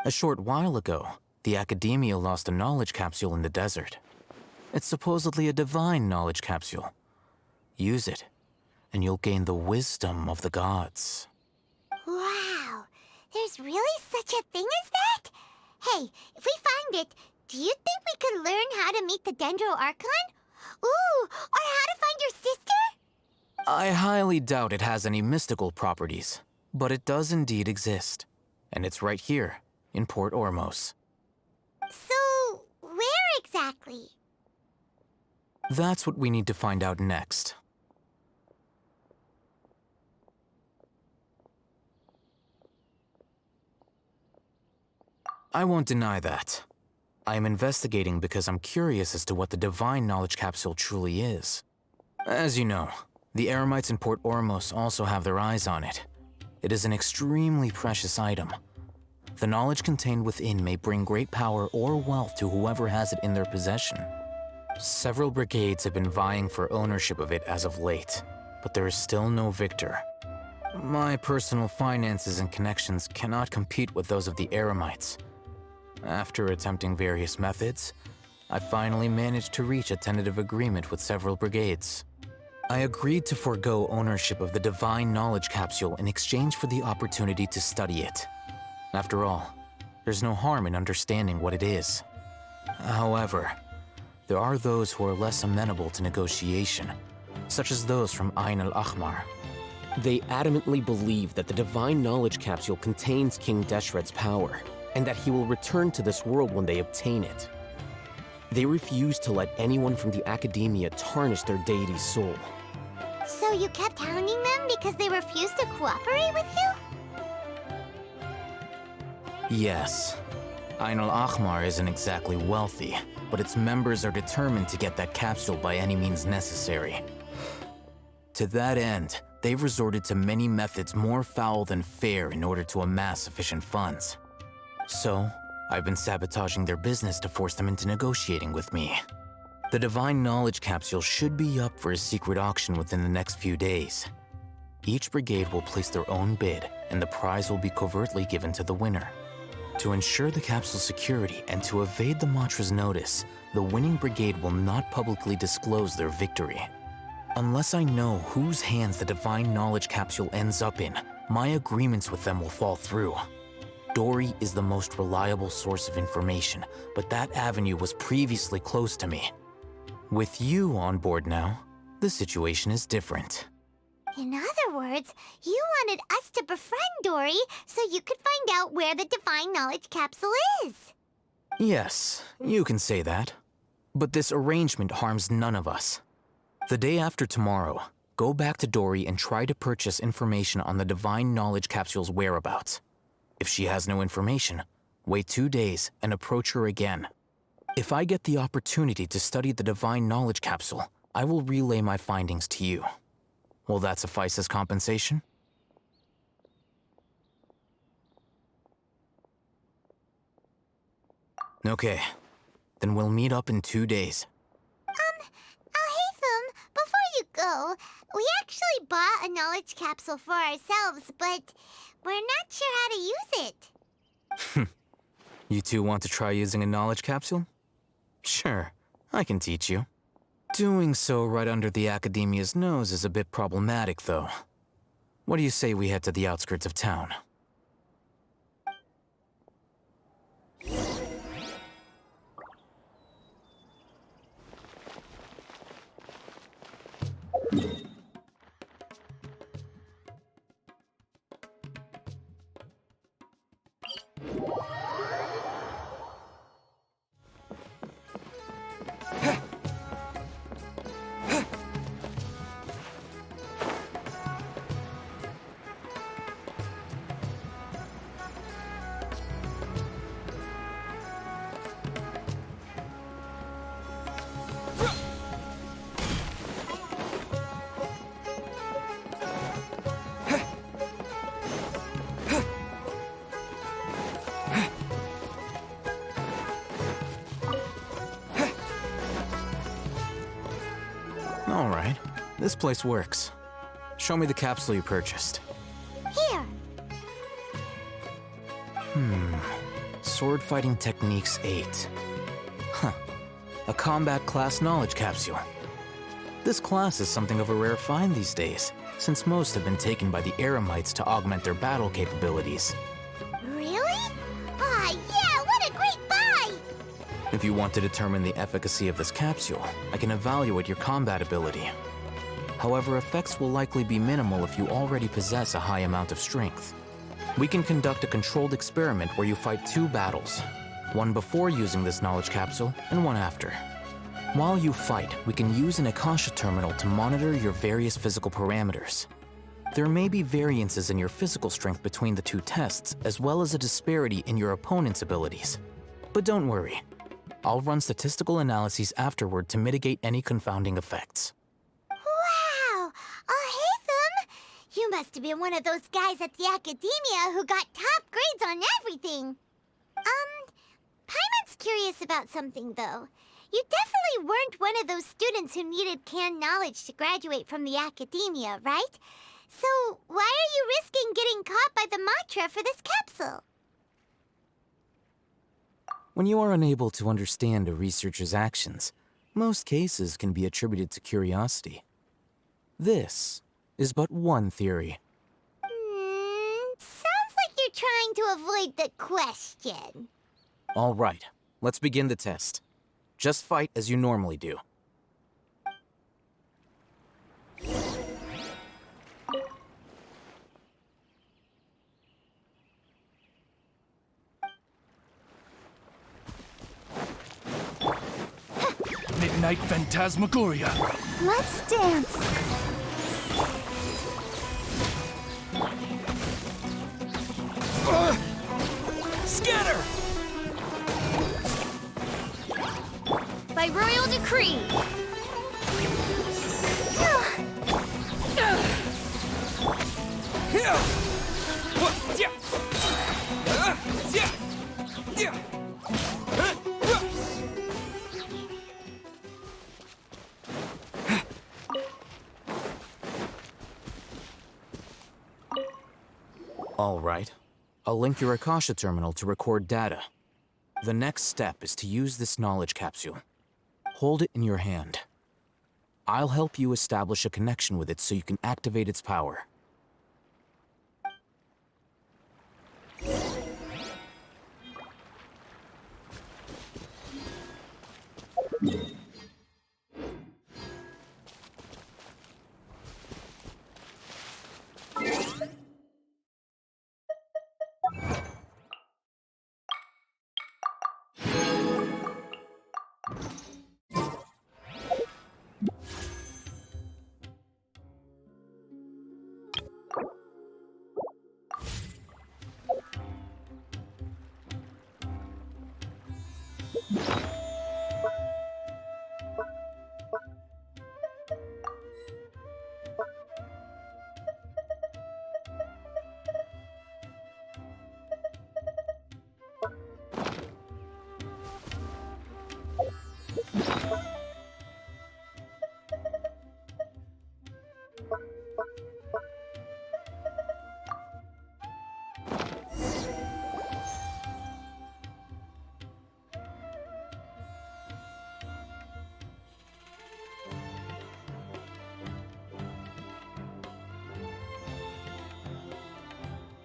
A short while ago, the Academia lost a knowledge capsule in the desert. It's supposedly a divine knowledge capsule. Use it, and you'll gain the wisdom of the gods. Wow, there's really such a thing as that? Hey, if we find it, do you think we could learn how to meet the Dendro Archon? Ooh, or how to find your sister? I highly doubt it has any mystical properties, but it does indeed exist. And it's right here, in Port Ormos. So, where exactly? That's what we need to find out next. I won't deny that. I am investigating because I'm curious as to what the Divine Knowledge Capsule truly is. As you know, the Eremites in Port Ormos also have their eyes on it. It is an extremely precious item. The knowledge contained within may bring great power or wealth to whoever has it in their possession. Several brigades have been vying for ownership of it as of late, but there is still no victor. My personal finances and connections cannot compete with those of the Eremites. After attempting various methods, I finally managed to reach a tentative agreement with several brigades. I agreed to forego ownership of the Divine Knowledge Capsule in exchange for the opportunity to study it. After all, there's no harm in understanding what it is. However, there are those who are less amenable to negotiation, such as those from Ain al-Ahmar. They adamantly believe that the Divine Knowledge Capsule contains King Deshret's power, and that he will return to this world when they obtain it. They refuse to let anyone from the Academia tarnish their deity's soul. So you kept hounding them because they refused to cooperate with you? Yes. Ain al-Ahmar isn't exactly wealthy, but its members are determined to get that capsule by any means necessary. To that end, they've resorted to many methods more foul than fair in order to amass sufficient funds. So, I've been sabotaging their business to force them into negotiating with me. The Divine Knowledge Capsule should be up for a secret auction within the next few days. Each brigade will place their own bid, and the prize will be covertly given to the winner. To ensure the capsule's security and to evade the Matra's notice, the winning brigade will not publicly disclose their victory. Unless I know whose hands the Divine Knowledge Capsule ends up in, my agreements with them will fall through. Dory is the most reliable source of information, but that avenue was previously closed to me. With you on board now, the situation is different. In other words, you wanted us to befriend Dory so you could find out where the Divine Knowledge Capsule is. Yes, you can say that. But this arrangement harms none of us. The day after tomorrow, go back to Dory and try to purchase information on the Divine Knowledge Capsule's whereabouts. If she has no information, wait 2 days and approach her again. If I get the opportunity to study the Divine Knowledge Capsule, I will relay my findings to you. Will that suffice as compensation? Okay, then we'll meet up in 2 days. Alhaitham, before you go, we actually bought a knowledge capsule for ourselves, but we're not sure how to use it. You two want to try using a knowledge capsule? Sure, I can teach you. Doing so right under the Academia's nose is a bit problematic, though. What do you say we head to the outskirts of town? All right, this place works. Show me the capsule you purchased. Here. Sword Fighting Techniques 8. Huh. A combat class knowledge capsule. This class is something of a rare find these days, since most have been taken by the Eremites to augment their battle capabilities. Really? Ah, yeah, what a great buy! If you want to determine the efficacy of this capsule, I can evaluate your combat ability. However, effects will likely be minimal if you already possess a high amount of strength. We can conduct a controlled experiment where you fight 2 battles, one before using this knowledge capsule and one after. While you fight, we can use an Akasha terminal to monitor your various physical parameters. There may be variances in your physical strength between the 2 tests, as well as a disparity in your opponent's abilities. But don't worry, I'll run statistical analyses afterward to mitigate any confounding effects. Wow! Haytham! You must have been one of those guys at the Academia who got top grades on everything. Paimon's curious about something, though. You definitely weren't one of those students who needed canned knowledge to graduate from the Academia, right? So why are you risking getting caught by the mantra for this capsule? When you are unable to understand a researcher's actions, most cases can be attributed to curiosity. This is but one theory. Sounds like you're trying to avoid the question. All right, let's begin the test. Just fight as you normally do. Midnight Phantasmagoria. Let's dance. Scatter! By royal decree. All right. I'll link your Akasha terminal to record data. The next step is to use this knowledge capsule. Hold it in your hand. I'll help you establish a connection with it so you can activate its power.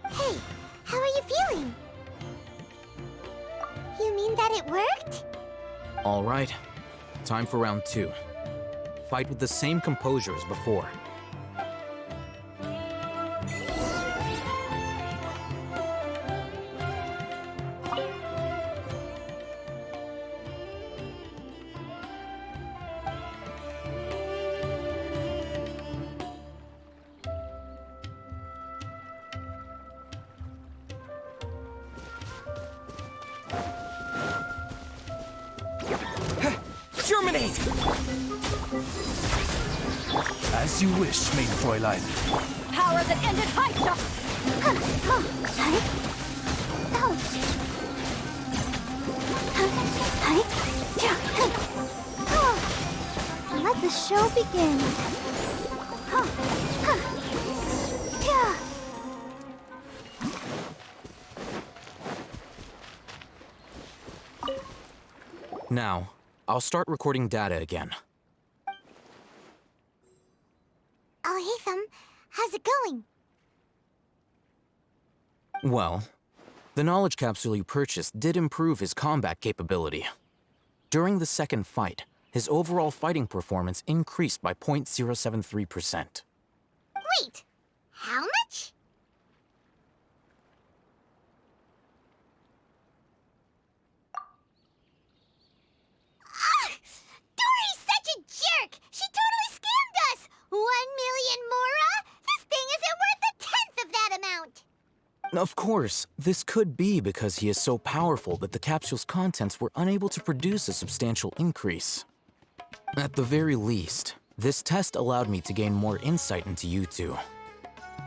Hey, how are you feeling? You mean that it worked? All right. Time for round 2. Fight with the same composure as before. Germinate! As you wish, main Fräulein. Power that ended Hypno! Let the show begin. Now, I'll start recording data again. Haytham, how's it going? Well, the knowledge capsule you purchased did improve his combat capability. During the second fight, his overall fighting performance increased by 0.073%. Wait, how much? Dory's such a jerk! She totally scammed us! 1 million mora? This thing isn't worth a tenth of that amount! Of course, this could be because he is so powerful that the capsule's contents were unable to produce a substantial increase. At the very least, this test allowed me to gain more insight into you two.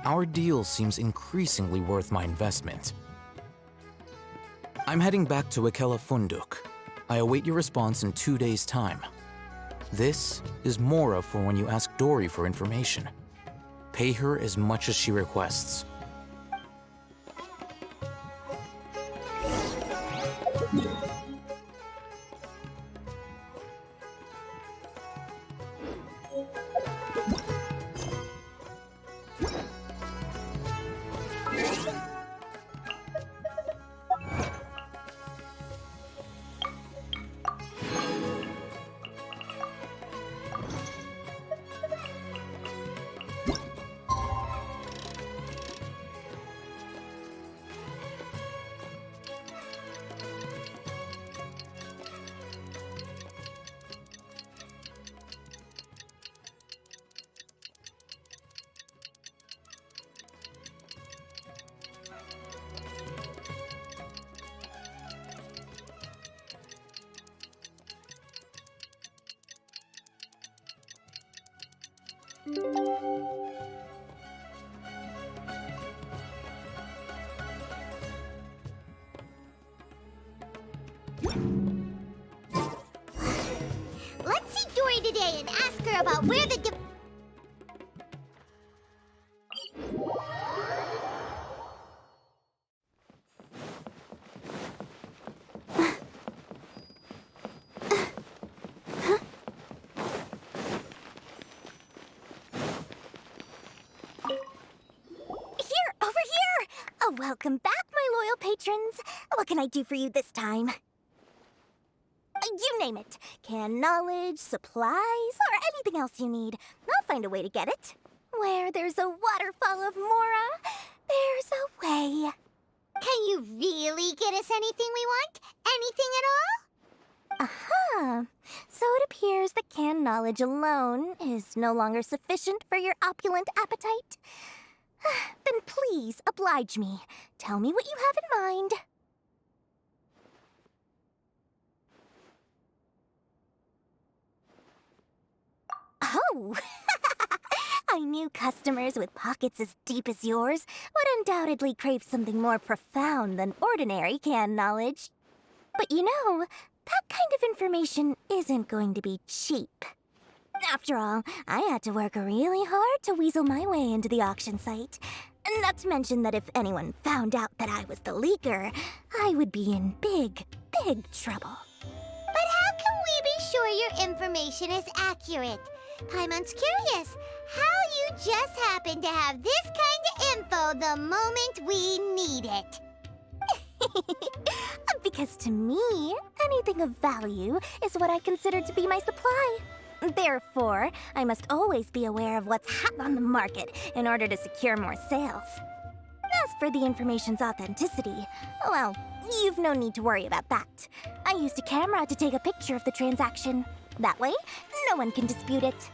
Our deal seems increasingly worth my investment. I'm heading back to Ikela Funduk. I await your response in 2 days' time. This is Mora for when you ask Dory for information. Pay her as much as she requests. Let's see Dory today and ask her about where the Welcome back, my loyal patrons. What can I do for you this time? You name it. Canned knowledge, supplies, or anything else you need. I'll find a way to get it. Where there's a waterfall of Mora, there's a way. Can you really get us anything we want? Anything at all? Aha! So it appears that canned knowledge alone is no longer sufficient for your opulent appetite. Then please, oblige me. Tell me what you have in mind. Oh! I knew customers with pockets as deep as yours would undoubtedly crave something more profound than ordinary canned knowledge. But you know, that kind of information isn't going to be cheap. After all, I had to work really hard to weasel my way into the auction site. Not to mention that if anyone found out that I was the leaker, I would be in big, big trouble. But how can we be sure your information is accurate? Paimon's curious how you just happen to have this kind of info the moment we need it. Because to me, anything of value is what I consider to be my supply. Therefore, I must always be aware of what's hot on the market in order to secure more sales. As for the information's authenticity, well, you've no need to worry about that. I used a camera to take a picture of the transaction. That way, no one can dispute it.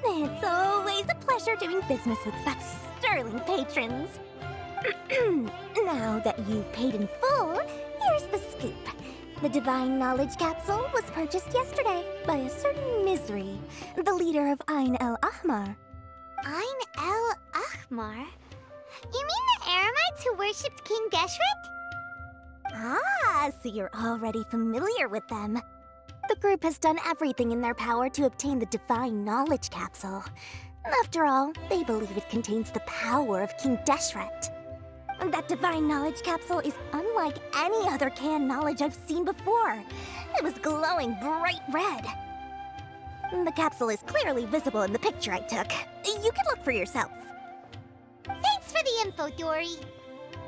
It's always a pleasure doing business with such sterling patrons. Now that you've paid in full, here's the scoop. The Divine Knowledge Capsule was purchased yesterday by a certain Misery, the leader of Ain El Ahmar. Ain El Ahmar? You mean the Eremites who worshipped King Deshret? Ah, so you're already familiar with them. The group has done everything in their power to obtain the Divine Knowledge Capsule. After all, they believe it contains the power of King Deshret. That divine knowledge capsule is unlike any other canned knowledge I've seen before. It was glowing bright red. The capsule is clearly visible in the picture I took. You can look for yourself. Thanks for the info, Dory.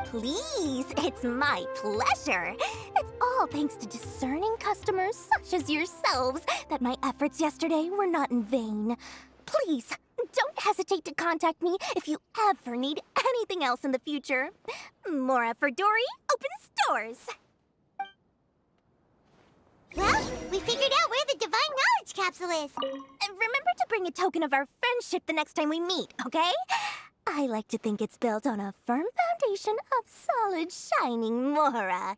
Please, it's my pleasure. It's all thanks to discerning customers such as yourselves that my efforts yesterday were not in vain. Please, don't hesitate to contact me if you ever need anything else in the future. Mora for Dory opens doors. Well, we figured out where the divine knowledge capsule is. Remember to bring a token of our friendship the next time we meet, okay? I like to think it's built on a firm foundation of solid, shining Mora.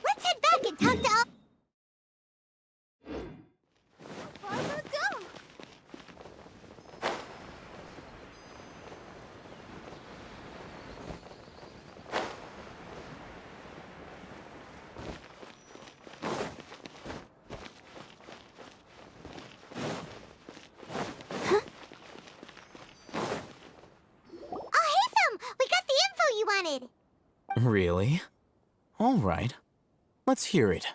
Let's head back and talk to all... Barbara, go! Really? All right. Let's hear it.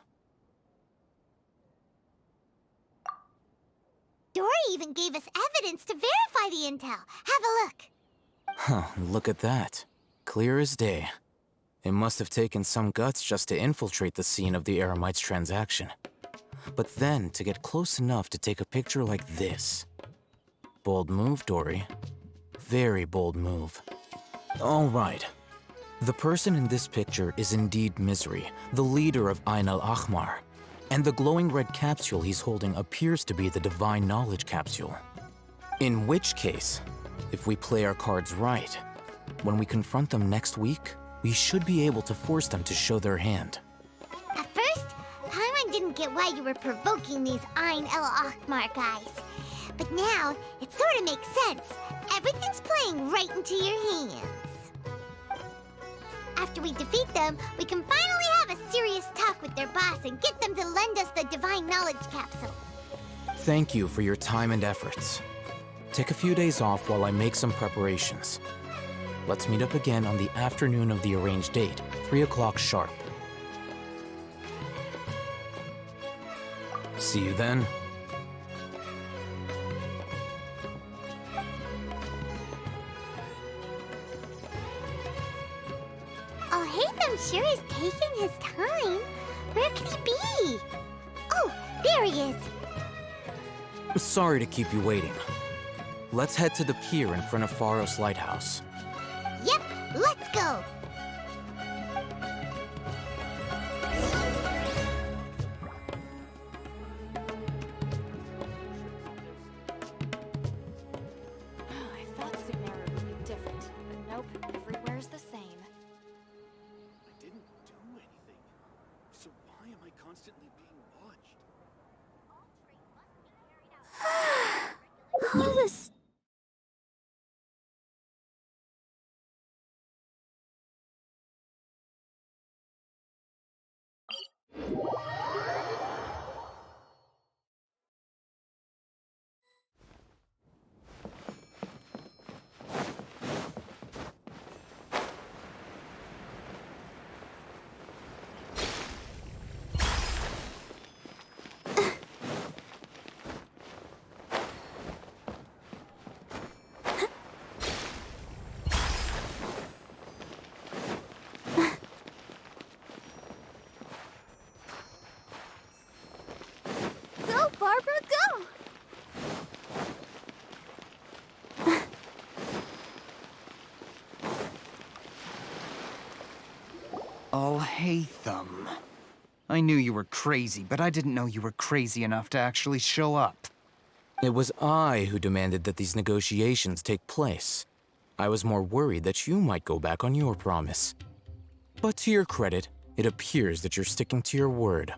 Dory even gave us evidence to verify the intel. Have a look. Huh, look at that. Clear as day. It must have taken some guts just to infiltrate the scene of the Eremites transaction. But then to get close enough to take a picture like this. Bold move, Dory. Very bold move. All right. The person in this picture is indeed Misery, the leader of Ain al-Ahmar, and the glowing red capsule he's holding appears to be the Divine Knowledge Capsule. In which case, if we play our cards right, when we confront them next week, we should be able to force them to show their hand. At first, Paimon didn't get why you were provoking these Ain al-Ahmar guys. But now, it sort of makes sense. Everything's playing right into your hands. After we defeat them, we can finally have a serious talk with their boss and get them to lend us the Divine Knowledge Capsule. Thank you for your time and efforts. Take a few days off while I make some preparations. Let's meet up again on the afternoon of the arranged date, 3 o'clock sharp. See you then. Sure is taking his time. Where could he be? Oh, there he is. Sorry to keep you waiting. Let's head to the pier in front of Pharos Lighthouse. Yep, let's go. I thought Sumeru would be different, but nope, everywhere's the same. So why am I constantly being watched? All this... Go, Barbara, go! Alhaitham. I knew you were crazy, but I didn't know you were crazy enough to actually show up. It was I who demanded that these negotiations take place. I was more worried that you might go back on your promise. But to your credit, it appears that you're sticking to your word.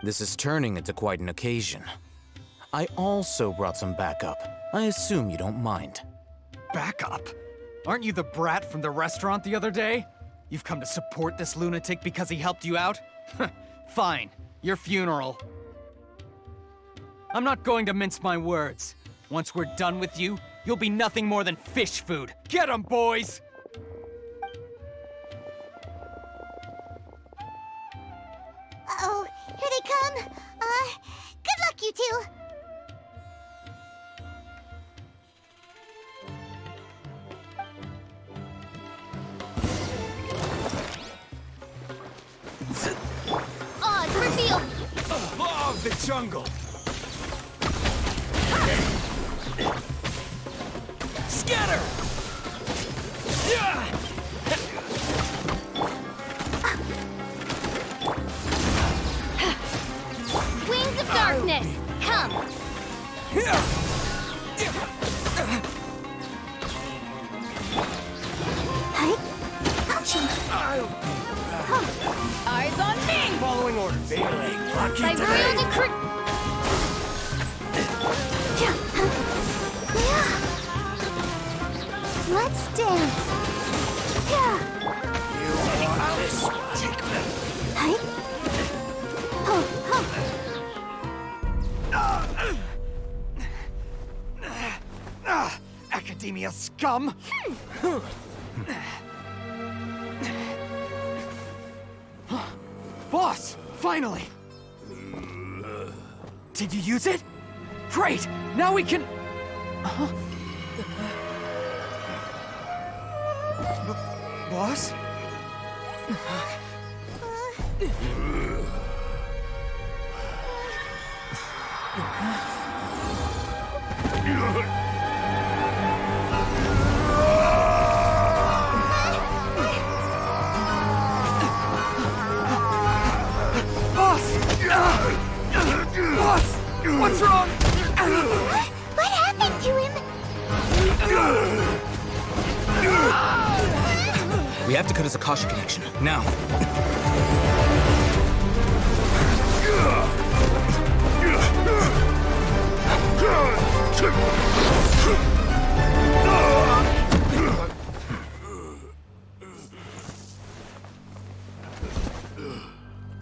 This is turning into quite an occasion. I also brought some backup. I assume you don't mind. Backup? Aren't you the brat from the restaurant the other day? You've come to support this lunatic because he helped you out? Fine. Your funeral. I'm not going to mince my words. Once we're done with you, you'll be nothing more than fish food. Get 'em, boys! Uh-oh, here they come. Good luck, you two. Oz, reveal! Law of the jungle! Scatter! Yeah! Wings of darkness, come! Eyes on me! Following orders. Sidereal decree! Let's dance. You want this? Take me. Academia scum! Boss! Finally! Did you use it? Great! Now we can... Boss? Boss! What's wrong? What happened to him? We have to cut his Akasha connection, now.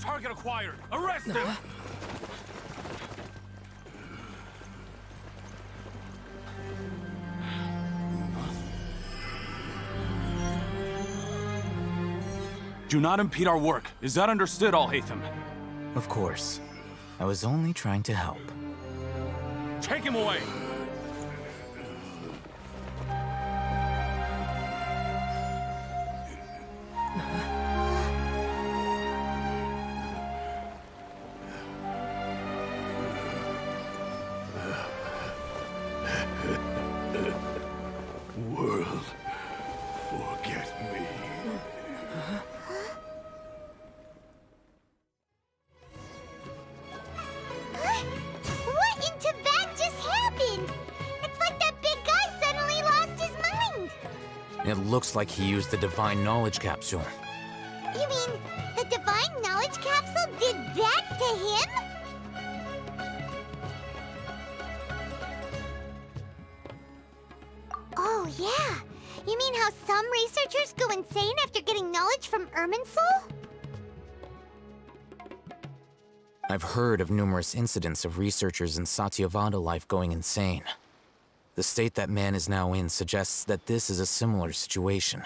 Target acquired. Arrest him! Do not impede our work. Is that understood, Al-Haytham? Of course. I was only trying to help. Take him away! World, forget me. What in Tibet just happened? It's like that big guy suddenly lost his mind. It looks like he used the Divine Knowledge Capsule. You mean the Divine Knowledge Capsule did that to him? Oh, yeah. You mean how some researchers go insane after getting knowledge from Irminsul? I've heard of numerous incidents of researchers in Satyavada life going insane. The state that man is now in suggests that this is a similar situation.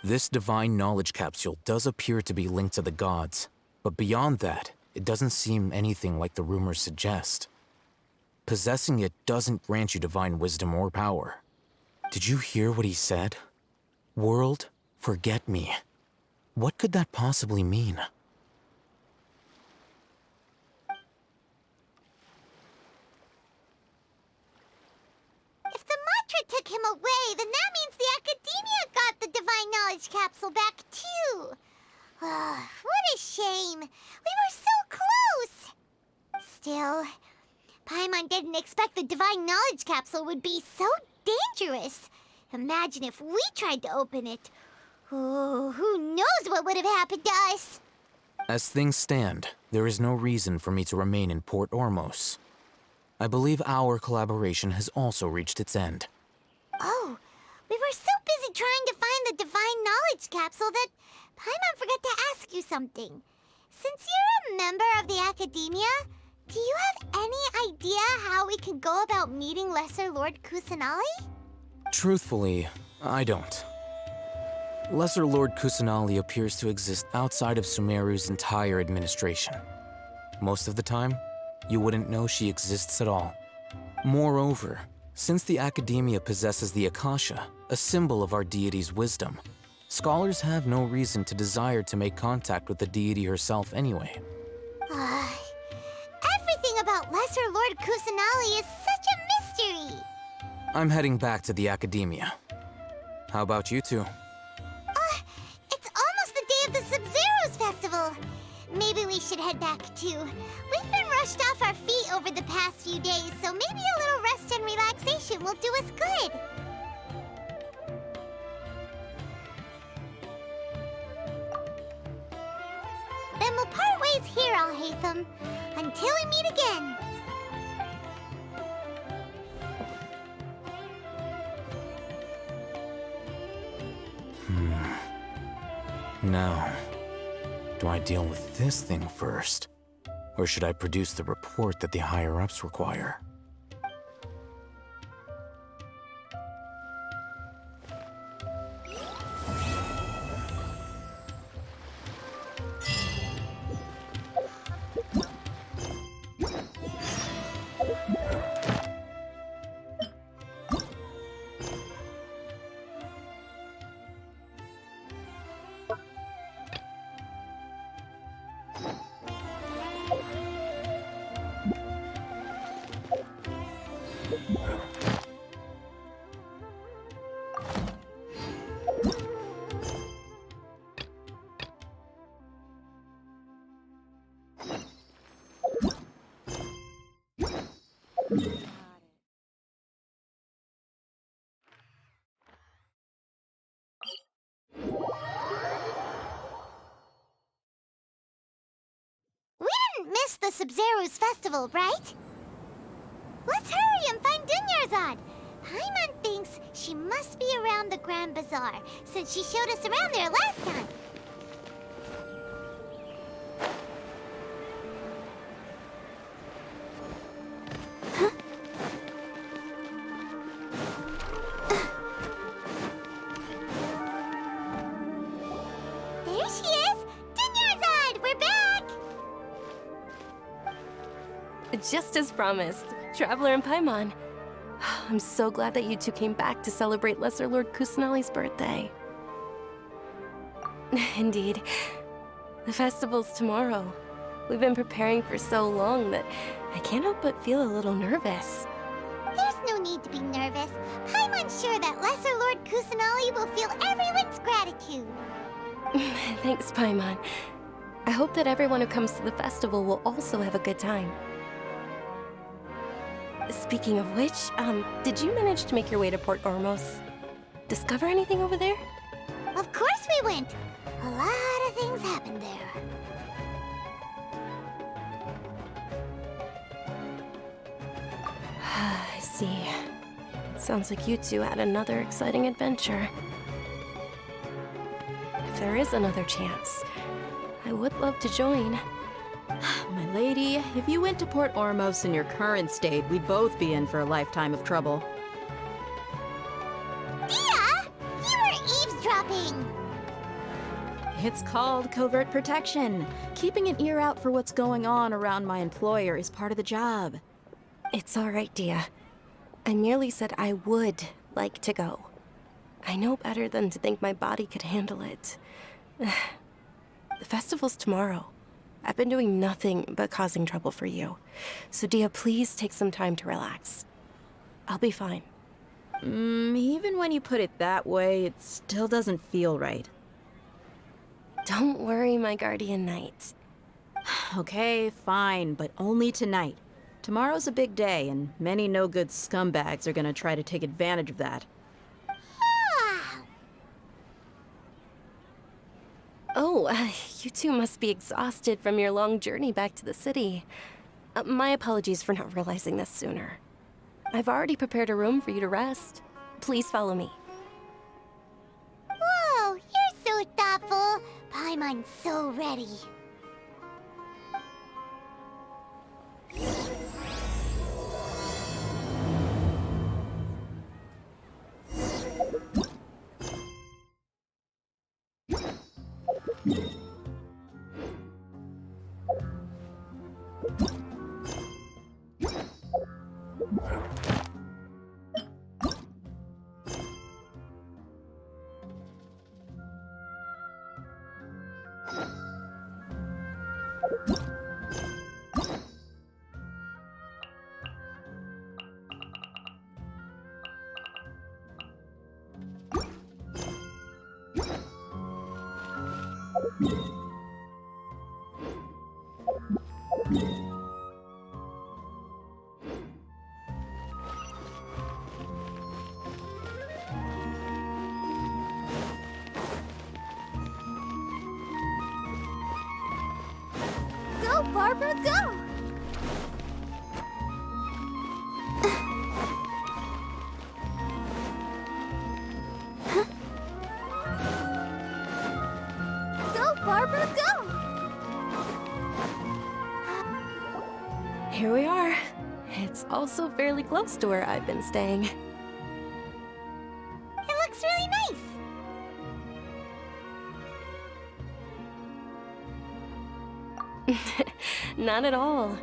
This Divine Knowledge Capsule does appear to be linked to the gods, but beyond that, it doesn't seem anything like the rumors suggest. Possessing it doesn't grant you divine wisdom or power. Did you hear what he said? World, forget me. What could that possibly mean? If the mantra took him away, then that means the Academia got the Divine Knowledge Capsule back, too. What a shame. We were so close. Still, Paimon didn't expect the Divine Knowledge Capsule would be so dangerous. Imagine if we tried to open it. Oh, who knows what would have happened to us? As things stand, there is no reason for me to remain in Port Ormos. I believe our collaboration has also reached its end. Oh, we were so busy trying to find the Divine Knowledge Capsule that Paimon forgot to ask you something. Since you're a member of the Academia, Do you have any idea how we can go about meeting Lesser Lord Kusanali? Truthfully, I don't. Lesser Lord Kusanali appears to exist outside of Sumeru's entire administration. Most of the time, you wouldn't know she exists at all. Moreover, since the Academia possesses the Akasha, a symbol of our deity's wisdom, scholars have no reason to desire to make contact with the deity herself anyway. Everything about Lesser Lord Kusanali is such a mystery! I'm heading back to the Academia. How about you two? It's almost the day of the Sub-Zero's festival! Maybe we should head back too. We've been rushed off our feet over the past few days, so maybe a little rest and relaxation will do us good. Then we'll part ways here, Alhaitham. Until we meet again. Now, do I deal with this thing first? Or should I produce the report that the higher-ups require? We didn't miss the Sub-Zero's festival, right? Let's hurry and find Dunyarzad. Paimon thinks she must be around the Grand Bazaar, since she showed us around there last time. There she is! Dunyarzad, we're back! Just as promised, Traveler and Paimon. I'm so glad that you two came back to celebrate Lesser Lord Kusanali's birthday. Indeed. The festival's tomorrow. We've been preparing for so long that I can't help but feel a little nervous. There's no need to be nervous. Paimon's sure that Lesser Lord Kusanali will feel everyone's gratitude. Thanks, Paimon. I hope that everyone who comes to the festival will also have a good time. Speaking of which, did you manage to make your way to Port Ormos? Discover anything over there? Of course we went. A lot of things happened there. I see. Sounds like you two had another exciting adventure. If there is another chance, I would love to join. My lady, if you went to Port Ormos in your current state, we'd both be in for a lifetime of trouble. Dia! You were eavesdropping! It's called covert protection. Keeping an ear out for what's going on around my employer is part of the job. It's all right, Dia. I merely said I would like to go. I know better than to think my body could handle it. The festival's tomorrow. I've been doing nothing but causing trouble for you. So Dia, please take some time to relax. I'll be fine. Even when you put it that way, it still doesn't feel right. Don't worry, my guardian knight. Okay, fine, but only tonight. Tomorrow's a big day, and many no-good scumbags are gonna try to take advantage of that. Oh, you two must be exhausted from your long journey back to the city. My apologies for not realizing this sooner. I've already prepared a room for you to rest. Please follow me. Whoa, you're so thoughtful. Paimon's so ready. Go, Barbara, go! Go, Barbara, go! Here we are. It's also fairly close to where I've been staying. It looks really nice. Not at all.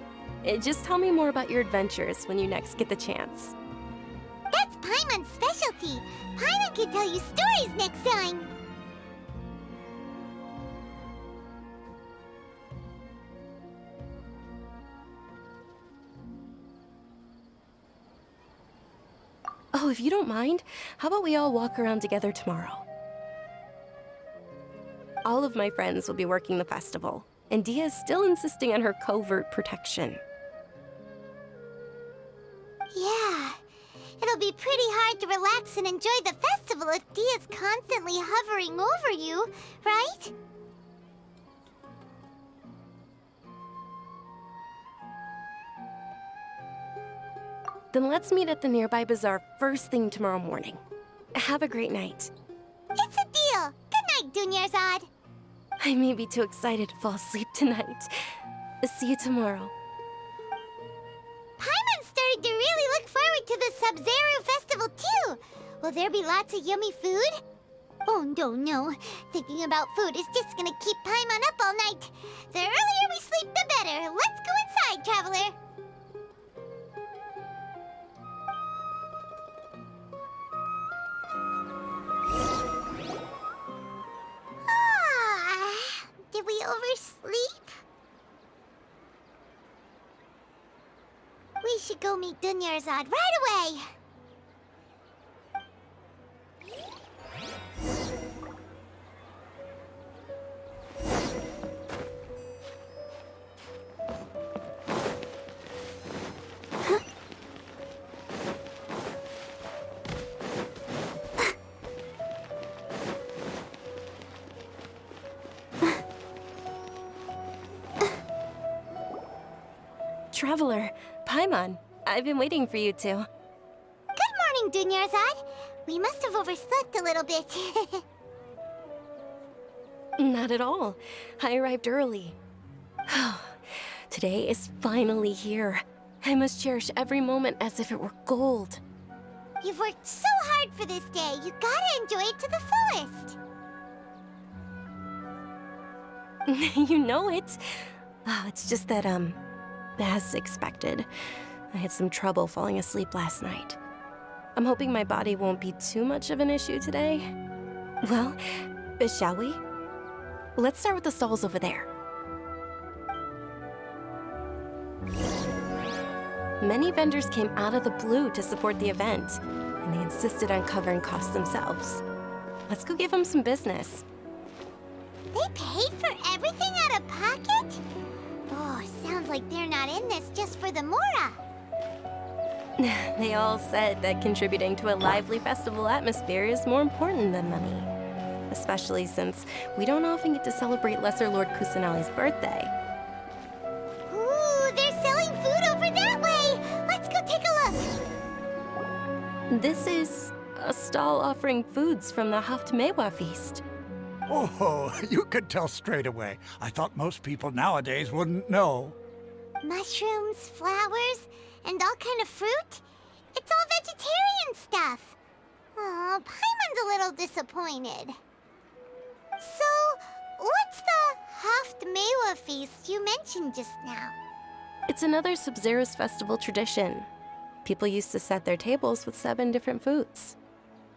Just tell me more about your adventures when you next get the chance. That's Paimon's specialty. Paimon can tell you stories next time. Oh, if you don't mind, how about we all walk around together tomorrow? All of my friends will be working the festival, and Dia's still insisting on her covert protection. Yeah. It'll be pretty hard to relax and enjoy the festival if Dia's constantly hovering over you, right? Then let's meet at the nearby bazaar first thing tomorrow morning. Have a great night. It's a deal. Good night, Dunyarzad. I may be too excited to fall asleep tonight. See you tomorrow. Paimon's starting to really look forward to the Sub-Zero Festival, too. Will there be lots of yummy food? Oh, no. Thinking about food is just gonna keep Paimon up all night. The earlier we sleep, the better. Let's go inside, Traveler. Did we oversleep? We should go meet Dunyarzad right away. Traveler, Paimon, I've been waiting for you two. Good morning, Dunyarzad. We must have overslept a little bit. Not at all. I arrived early. Today is finally here. I must cherish every moment as if it were gold. You've worked so hard for this day. You gotta enjoy it to the fullest. You know it. Oh, it's just that, as expected, I had some trouble falling asleep last night. I'm hoping my body won't be too much of an issue today. Well, shall we? Let's start with the stalls over there. Many vendors came out of the blue to support the event, and they insisted on covering costs themselves. Let's go give them some business. They paid for everything out of pocket? Oh, sounds like they're not in this just for the Mora. They all said that contributing to a lively festival atmosphere is more important than money. Especially since we don't often get to celebrate Lesser Lord Kusanali's birthday. Ooh, they're selling food over that way! Let's go take a look! This is a stall offering foods from the Haft-Mewa feast. Oh, you could tell straight away. I thought most people nowadays wouldn't know. Mushrooms, flowers, and all kind of fruit? It's all vegetarian stuff. Oh, Paimon's a little disappointed. So, what's that Mewa feast you mentioned just now? It's another Sub-Zero's festival tradition. People used to set their tables with 7 different foods.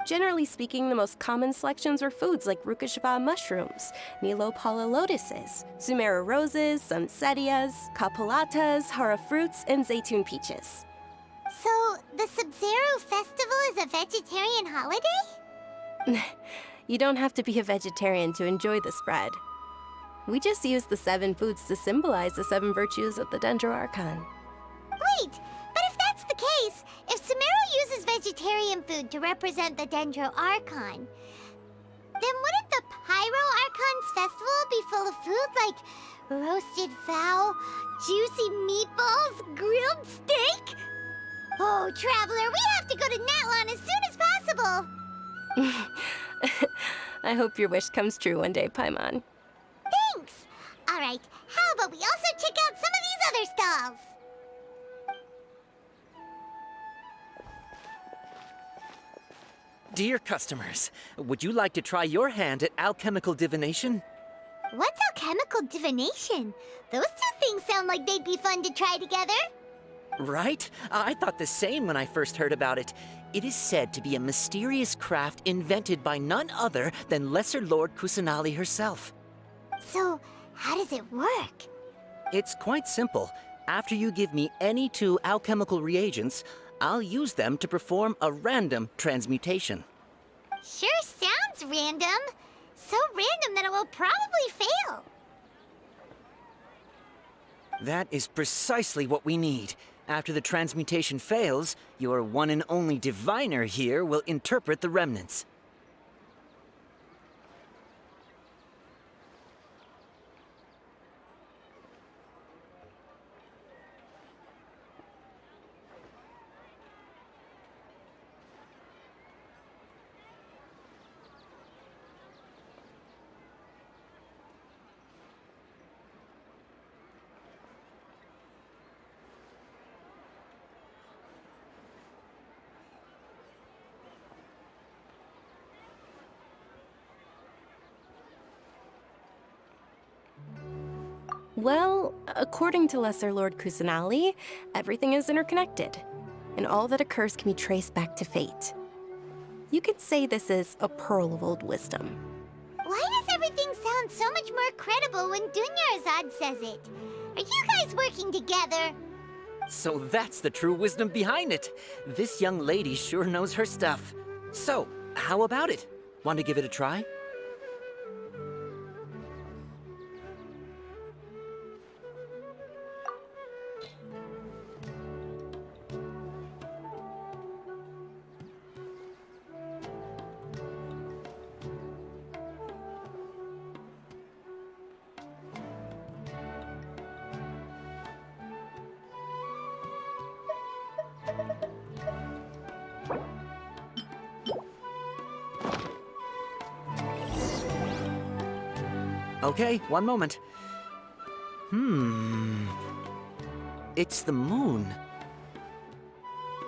Generally speaking, the most common selections were foods like Rukashava mushrooms, Nilopala lotuses, Sumera roses, Sunsetias, Kapalatas, Hara fruits, and Zaytun peaches. So, the Sub-Zero festival is a vegetarian holiday? You don't have to be a vegetarian to enjoy the spread. We just use the 7 foods to symbolize the 7 virtues of the Dendro Archon. Wait, but if that's the case, if Sumeru uses vegetarian food to represent the Dendro Archon, then wouldn't the Pyro Archon's festival be full of food like roasted fowl, juicy meatballs, grilled steak? Oh, Traveler, we have to go to Natlan as soon as possible! I hope your wish comes true one day, Paimon. Thanks! Alright, how about we also check out some of these other stalls? Dear customers, would you like to try your hand at alchemical divination? What's alchemical divination? Those two things sound like they'd be fun to try together. Right? I thought the same when I first heard about it. It is said to be a mysterious craft invented by none other than Lesser Lord Kusanali herself. So, how does it work? It's quite simple. After you give me any 2 alchemical reagents, I'll use them to perform a random transmutation. Sure sounds random. So random that it will probably fail. That is precisely what we need. After the transmutation fails, your one and only diviner here will interpret the remnants. Well, according to Lesser Lord Kusanali, everything is interconnected, and all that occurs can be traced back to fate. You could say this is a pearl of old wisdom. Why does everything sound so much more credible when Dunyarzad says it? Are you guys working together? So that's the true wisdom behind it. This young lady sure knows her stuff. So, how about it? Want to give it a try? Okay, one moment. It's the moon.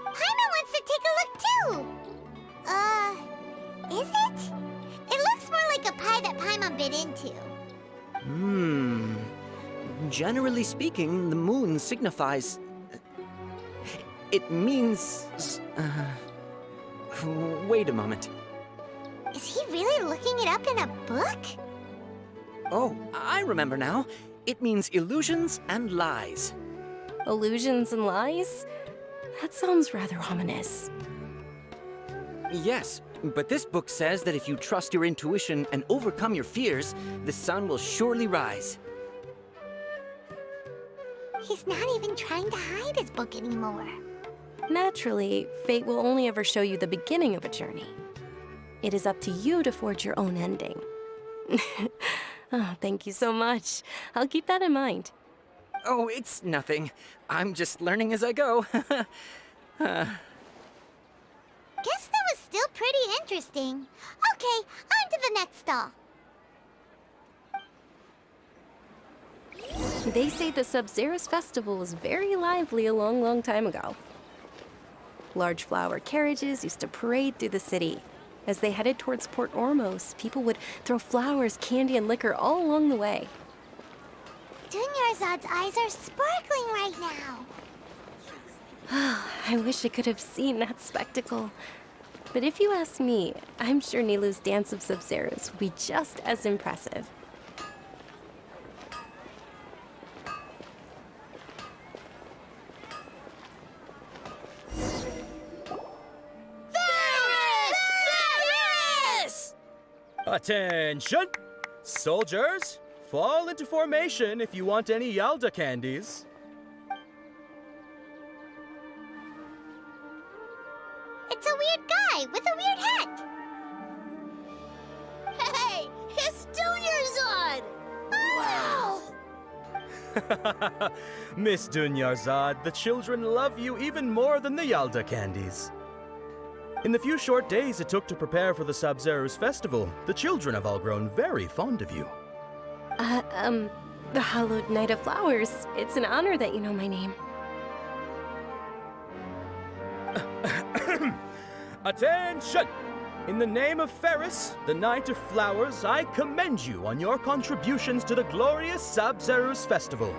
Paimon wants to take a look too! Is it? It looks more like a pie that Paimon bit into. Generally speaking, the moon signifies... It means... Wait a moment. Is he really looking it up in a book? Oh, I remember now. It means illusions and lies. Illusions and lies? That sounds rather ominous. Yes, but this book says that if you trust your intuition and overcome your fears, the sun will surely rise. He's not even trying to hide his book anymore. Naturally, fate will only ever show you the beginning of a journey. It is up to you to forge your own ending. Oh, thank you so much. I'll keep that in mind. Oh, it's nothing. I'm just learning as I go. Guess that was still pretty interesting. Okay, on to the next stall. They say the Sub-Zero's festival was very lively a long, long time ago. Large flower carriages used to parade through the city. As they headed towards Port Ormos, people would throw flowers, candy, and liquor all along the way. Dunyarzad's eyes are sparkling right now. I wish I could have seen that spectacle. But if you ask me, I'm sure Nilu's dance of Sub-Zeros will be just as impressive. Attention! Soldiers, fall into formation if you want any Yalda candies. It's a weird guy with a weird hat. Hey, it's Dunyarzad! Wow! Miss Dunyarzad, the children love you even more than the Yalda candies. In the few short days it took to prepare for the Sub-Zeros festival, the children have all grown very fond of you. The Hallowed Knight of Flowers. It's an honor that you know my name. Attention! In the name of Ferris, the Knight of Flowers, I commend you on your contributions to the glorious Sub-Zeros festival.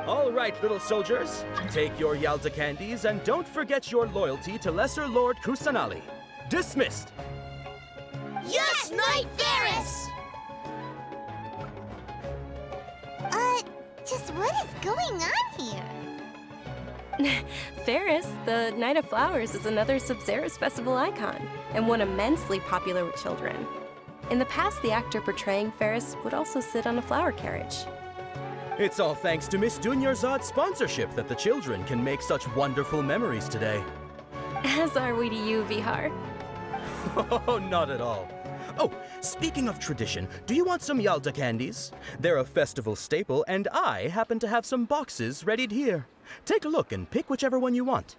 All right, little soldiers, take your Yalda candies and don't forget your loyalty to Lesser Lord Kusanali. Dismissed! Yes, Knight Ferris! Just what is going on here? Ferris, the Knight of Flowers, is another Sub-Zeros festival icon, and one immensely popular with children. In the past, the actor portraying Ferris would also sit on a flower carriage. It's all thanks to Miss Dunyarzad's sponsorship that the children can make such wonderful memories today. As are we to you, Vihar. Oh, not at all. Oh, speaking of tradition, do you want some Yalda candies? They're a festival staple, and I happen to have some boxes readied here. Take a look and pick whichever one you want.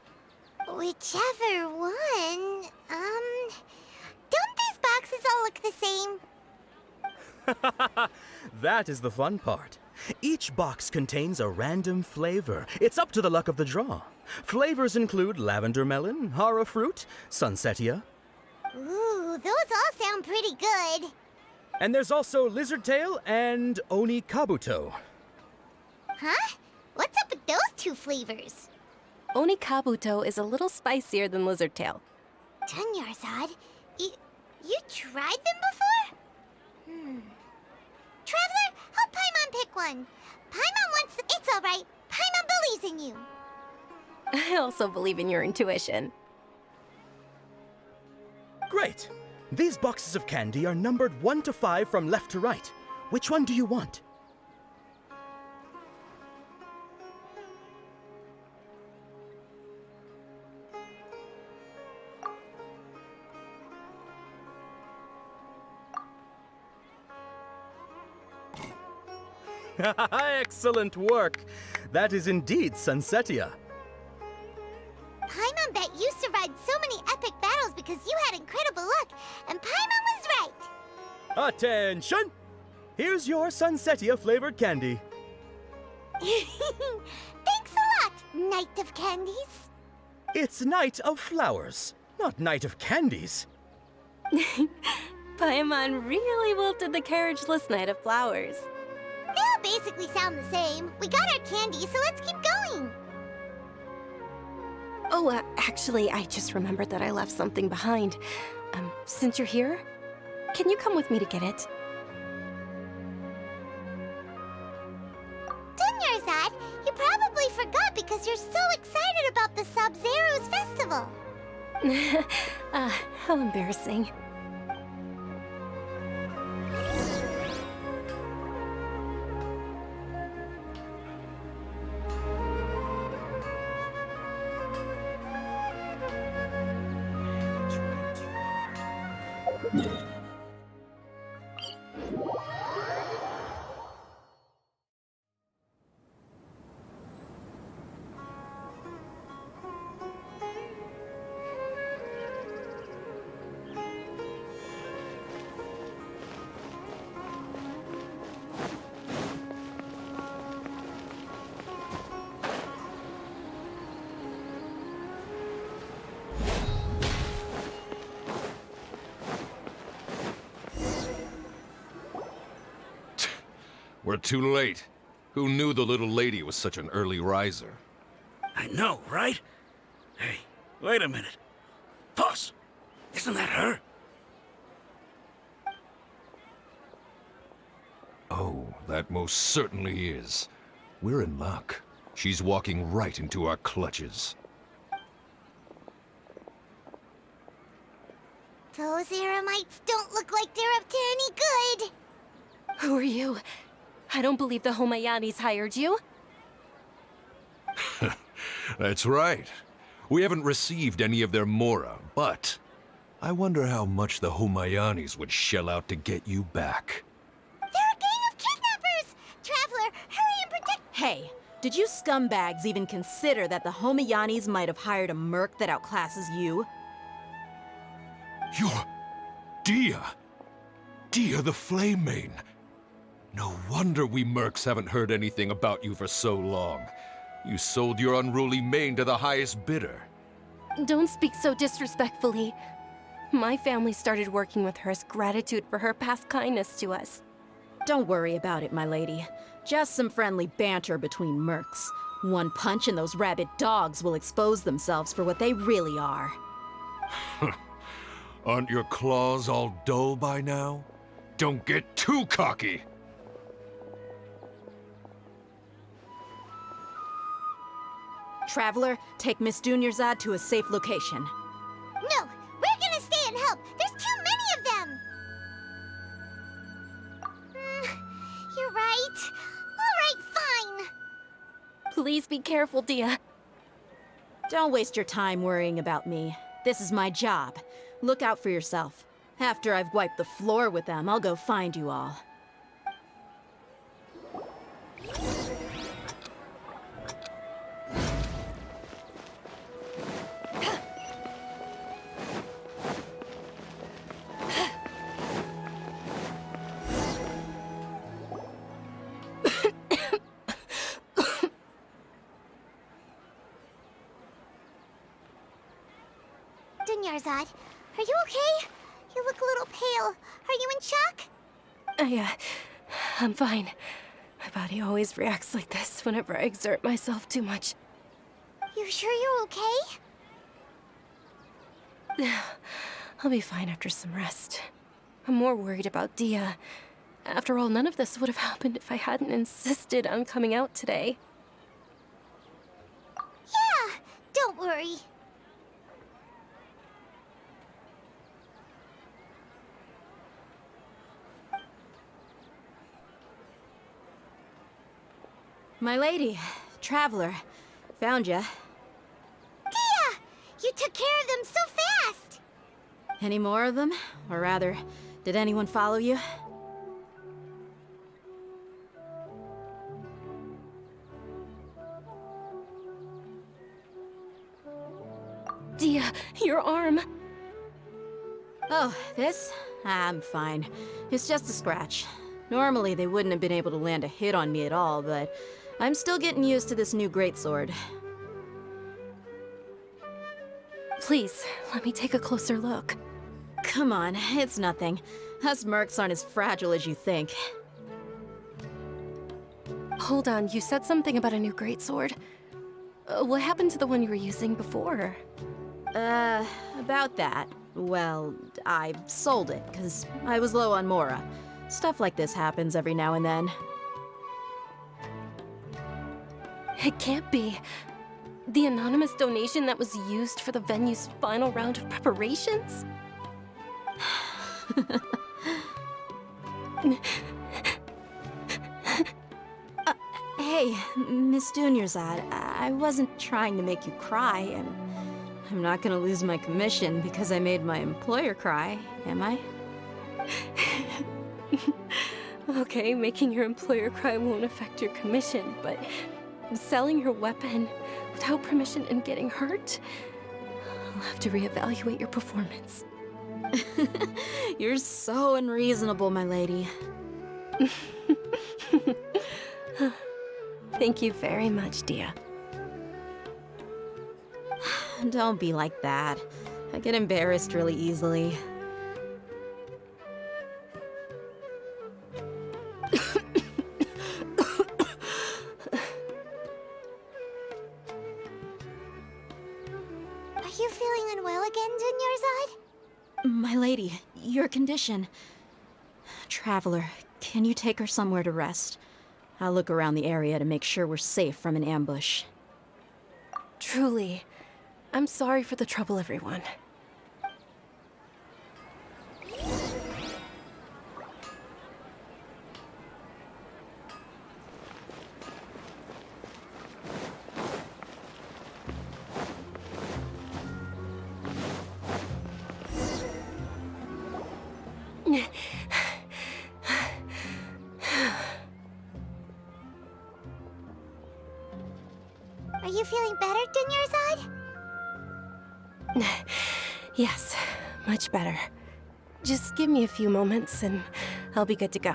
Whichever one? Don't these boxes all look the same? That is the fun part. Each box contains a random flavor. It's up to the luck of the draw. Flavors include lavender melon, hara fruit, sunsetia. Ooh, those all sound pretty good. And there's also lizard tail and oni kabuto. Huh? What's up with those two flavors? Oni kabuto is a little spicier than lizard tail. Dunyarzad, you tried them before? Traveler, help Paimon pick one. Paimon wants the— It's all right. Paimon believes in you. I also believe in your intuition. Great! These boxes of candy are numbered 1 to 5 from left to right. Which one do you want? Excellent work! That is indeed Sunsetia. Paimon bet you survived so many epic battles because you had incredible luck, and Paimon was right! Attention! Here's your Sunsetia flavored candy. Thanks a lot, Knight of Candies. It's Knight of Flowers, not Knight of Candies. Paimon really wilted the carriageless Knight of Flowers. They all basically sound the same. We got our candy, so let's keep going. Oh, actually, I just remembered that I left something behind. Since you're here, can you come with me to get it? Dunyarzad, you probably forgot because you're so excited about the Sub-Zeros festival. How embarrassing. We're too late. Who knew the little lady was such an early riser? I know, right? Hey, wait a minute. Boss, isn't that her? Oh, that most certainly is. We're in luck. She's walking right into our clutches. Those Eremites don't look like they're up to any good. Who are you? I don't believe the Homayanis hired you. That's right. We haven't received any of their mora, but I wonder how much the Homayanis would shell out to get you back. They're a gang of kidnappers! Traveler, hurry and protect— Hey, did you scumbags even consider that the Homayanis might have hired a merc that outclasses you? You're... Dia! Dia the Flame Mane! No wonder we mercs haven't heard anything about you for so long. You sold your unruly mane to the highest bidder. Don't speak so disrespectfully. My family started working with her as gratitude for her past kindness to us. Don't worry about it, my lady. Just some friendly banter between mercs. One punch and those rabid dogs will expose themselves for what they really are. Aren't your claws all dull by now? Don't get too cocky! Traveler, take Miss Dunyarzad to a safe location. No, we're gonna stay and help. There's too many of them. You're right. All right, fine. Please be careful, Dia. Don't waste your time worrying about me. This is my job. Look out for yourself. After I've wiped the floor with them, I'll go find you all. Dunyarzad, are you okay? You look a little pale. Are you in shock? I'm fine. My body always reacts like this whenever I exert myself too much. You sure you're okay? I'll be fine after some rest. I'm more worried about Dia. After all, none of this would have happened if I hadn't insisted on coming out today. Yeah, don't worry. My lady, Traveler, found ya. Dia! You took care of them so fast! Any more of them? Or rather, did anyone follow you? Dia, your arm! Oh, this? I'm fine. It's just a scratch. Normally, they wouldn't have been able to land a hit on me at all, but I'm still getting used to this new greatsword. Please, let me take a closer look. Come on, it's nothing. Us mercs aren't as fragile as you think. Hold on, you said something about a new greatsword. What happened to the one you were using before? About that. Well, I sold it, because I was low on mora. Stuff like this happens every now and then. It can't be. The anonymous donation that was used for the venue's final round of preparations? Hey, Miss Dunyarzad, I wasn't trying to make you cry. I'm not gonna lose my commission because I made my employer cry, am I? Okay, making your employer cry won't affect your commission, but selling your weapon without permission and getting hurt? I'll have to reevaluate your performance. You're so unreasonable, my lady. Thank you very much, Dia. Don't be like that. I get embarrassed really easily. Are you feeling unwell again, Dunyarzad? My lady, your condition. Traveler, can you take her somewhere to rest? I'll look around the area to make sure we're safe from an ambush. Truly, I'm sorry for the trouble, everyone. Are you feeling better, Dunyarzad? Yes, much better. Just give me a few moments and I'll be good to go.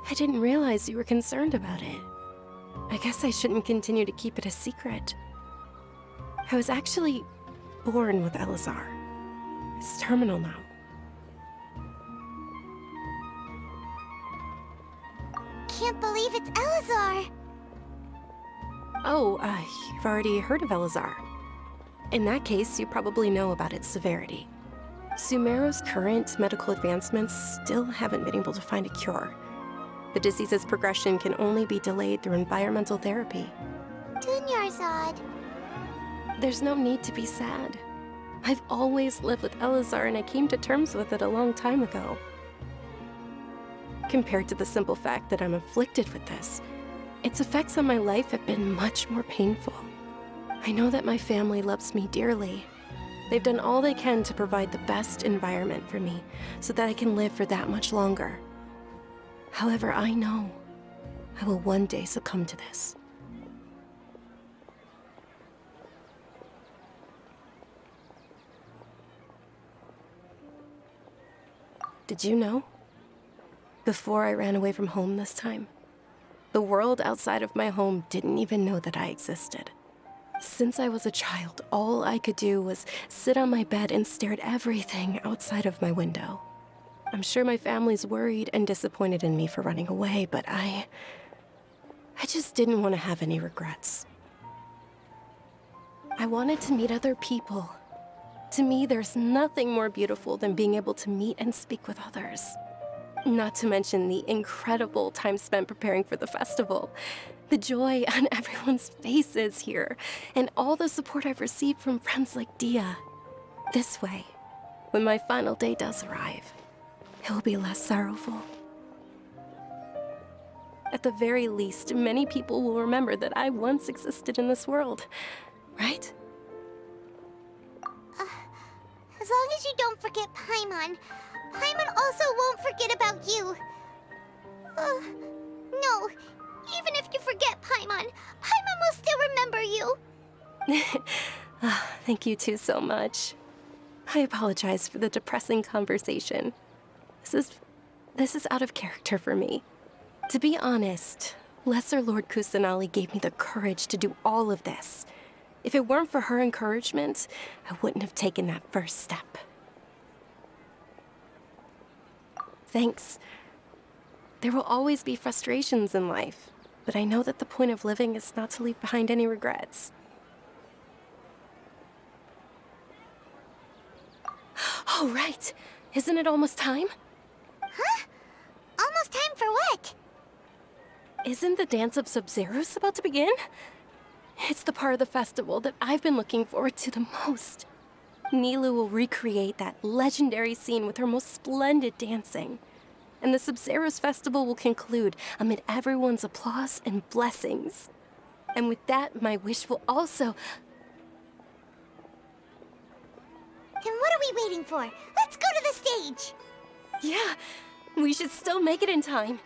I didn't realize you were concerned about it. I guess I shouldn't continue to keep it a secret. I was actually born with Elazar. It's terminal now. Can't believe it's Elazar! Oh, you've already heard of Elazar. In that case, you probably know about its severity. Sumeru's current medical advancements still haven't been able to find a cure. The disease's progression can only be delayed through environmental therapy. Dunyarzad. There's no need to be sad. I've always lived with Elazar and I came to terms with it a long time ago. Compared to the simple fact that I'm afflicted with this, its effects on my life have been much more painful. I know that my family loves me dearly. They've done all they can to provide the best environment for me so that I can live for that much longer. However, I know I will one day succumb to this. Did you know? Before I ran away from home this time, the world outside of my home didn't even know that I existed. Since I was a child, all I could do was sit on my bed and stare at everything outside of my window. I'm sure my family's worried and disappointed in me for running away, but I just didn't want to have any regrets. I wanted to meet other people. To me, there's nothing more beautiful than being able to meet and speak with others. Not to mention the incredible time spent preparing for the festival. The joy on everyone's faces here, and all the support I've received from friends like Dia. This way, when my final day does arrive, it will be less sorrowful. At the very least, many people will remember that I once existed in this world, right? As long as you don't forget Paimon. Paimon also won't forget about you. No. Even if you forget Paimon, Paimon will still remember you. Thank you two so much. I apologize for the depressing conversation. This is out of character for me. To be honest, Lesser Lord Kusanali gave me the courage to do all of this. If it weren't for her encouragement, I wouldn't have taken that first step. Thanks. There will always be frustrations in life, but I know that the point of living is not to leave behind any regrets. Oh, right. Isn't it almost time? Huh? Almost time for what? Isn't the Dance of Sub-Zeros about to begin? It's the part of the festival that I've been looking forward to the most. Nilu will recreate that legendary scene with her most splendid dancing. And the Sub-Zeros festival will conclude amid everyone's applause and blessings. And with that, my wish will also... Then what are we waiting for? Let's go to the stage! Yeah, we should still make it in time.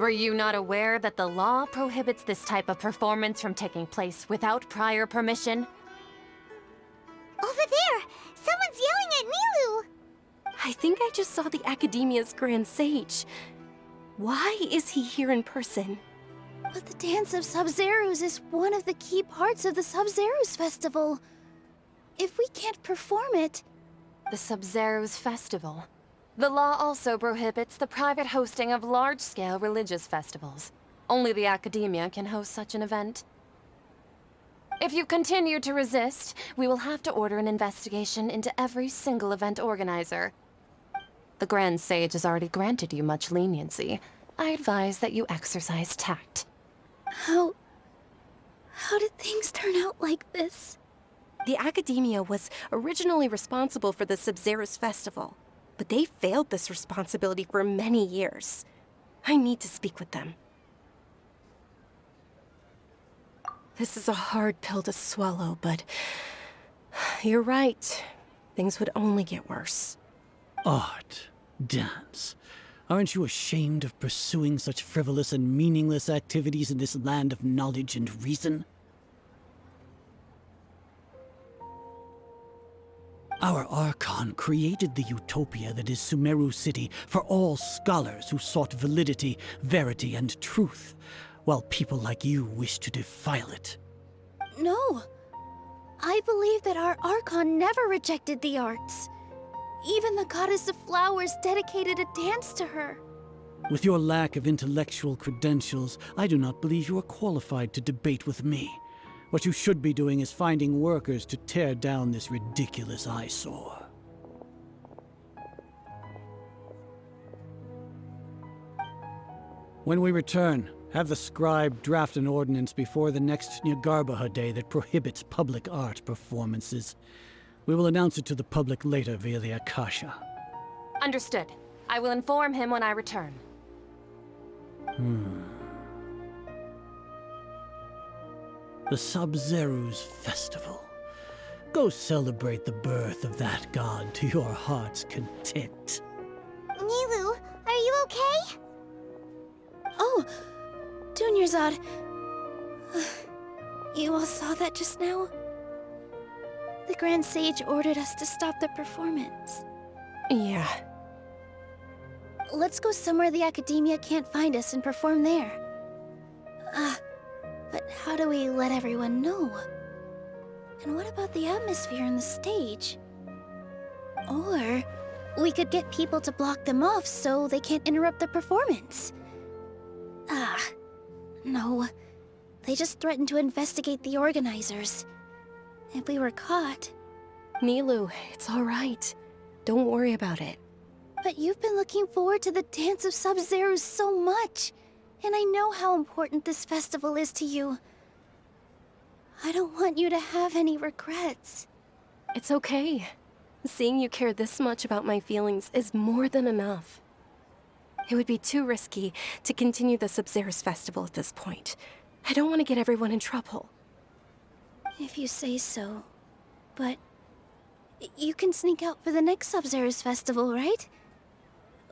Were you not aware that the law prohibits this type of performance from taking place without prior permission? Over there! Someone's yelling at Nilu! I think I just saw the Academia's Grand Sage. Why is he here in person? But the Dance of Sub-Zerus is one of the key parts of the Sub-Zerus Festival. If we can't perform it... The Sub-Zerus Festival. The law also prohibits the private hosting of large-scale religious festivals. Only the Academia can host such an event. If you continue to resist, we will have to order an investigation into every single event organizer. The Grand Sage has already granted you much leniency. I advise that you exercise tact. How did things turn out like this? The Academia was originally responsible for the Sub-Zerus Festival, but they failed this responsibility for many years. I need to speak with them. This is a hard pill to swallow, but you're right. Things would only get worse. Art, dance. Aren't you ashamed of pursuing such frivolous and meaningless activities in this land of knowledge and reason? Our Archon created the utopia that is Sumeru City for all scholars who sought validity, verity, and truth, while people like you wish to defile it. No. I believe that our Archon never rejected the arts. Even the Goddess of Flowers dedicated a dance to her. With your lack of intellectual credentials, I do not believe you are qualified to debate with me. What you should be doing is finding workers to tear down this ridiculous eyesore. When we return, have the scribe draft an ordinance before the next Nyargarbaha Day that prohibits public art performances. We will announce it to the public later via the Akasha. Understood. I will inform him when I return. The Sub-Zerus Festival. Go celebrate the birth of that god to your heart's content. Nilu, are you okay? Oh, Dunyarzad. You all saw that just now? The Grand Sage ordered us to stop the performance. Yeah. Let's go somewhere the Academia can't find us and perform there. But how do we let everyone know? And what about the atmosphere and the stage? Or we could get people to block them off so they can't interrupt the performance. No. They just threatened to investigate the organizers. If we were caught... Nilu, it's all right. Don't worry about it. But you've been looking forward to the Dance of Sub-Zerus so much. And I know how important this festival is to you. I don't want you to have any regrets. It's okay. Seeing you care this much about my feelings is more than enough. It would be too risky to continue the Sub-Zerus Festival at this point. I don't want to get everyone in trouble. If you say so. But you can sneak out for the next Sub-Zerus Festival, right?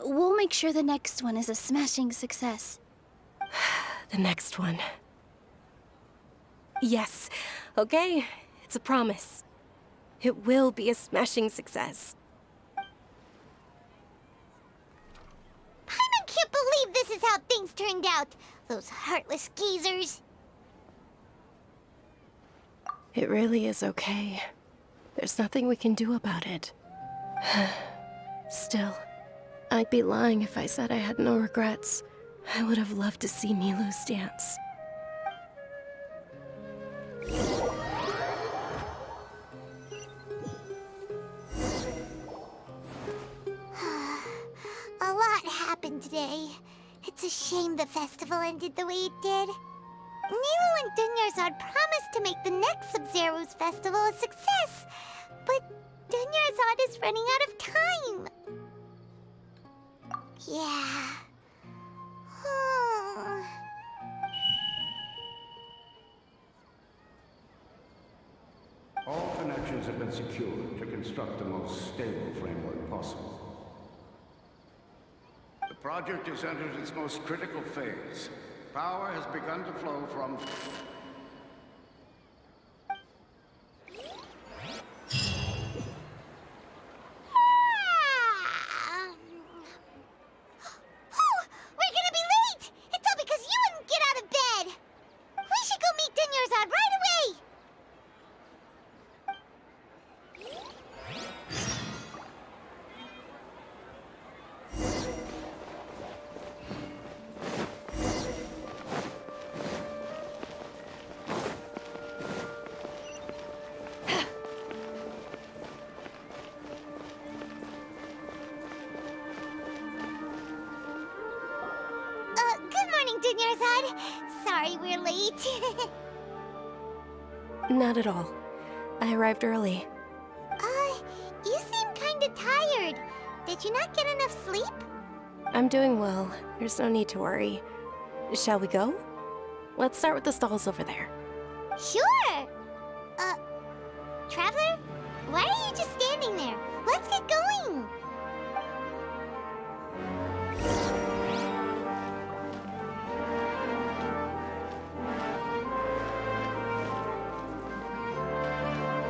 We'll make sure the next one is a smashing success. The next one. Yes. Okay. It's a promise. It will be a smashing success. Paimon can't believe this is how things turned out. Those heartless geezers. It really is okay. There's nothing we can do about it. Still, I'd be lying if I said I had no regrets. I would have loved to see Nilu's dance. A lot happened today. It's a shame the festival ended the way it did. Nilu and Dunyarzad promised to make the next Sub-Zerus festival a success, but Dunyarzad is running out of time. Yeah. All connections have been secured to construct the most stable framework possible. project has entered its most critical phase. Power has begun to flow from... We're gonna be late! It's all because you wouldn't get out of bed! We should go meet Dunyarzad right away! Good morning, Dunyarzad. Sorry we're late. Not at all. I arrived early. You seem kinda tired. Did you not get enough sleep? I'm doing well. There's no need to worry. Shall we go? Let's start with the stalls over there. Sure! Traveler? Why are you just standing there? Let's get going!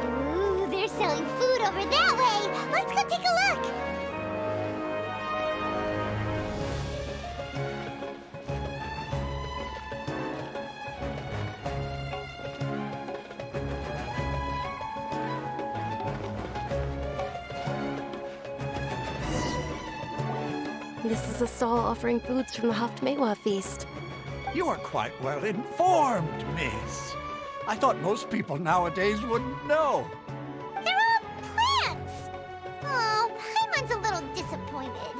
Ooh, they're selling food over that way! Let's go take a look! This is a stall offering foods from the Haftmewa feast. You are quite well informed, miss. I thought most people nowadays wouldn't know. They're all plants! Oh, Paimon's a little disappointed.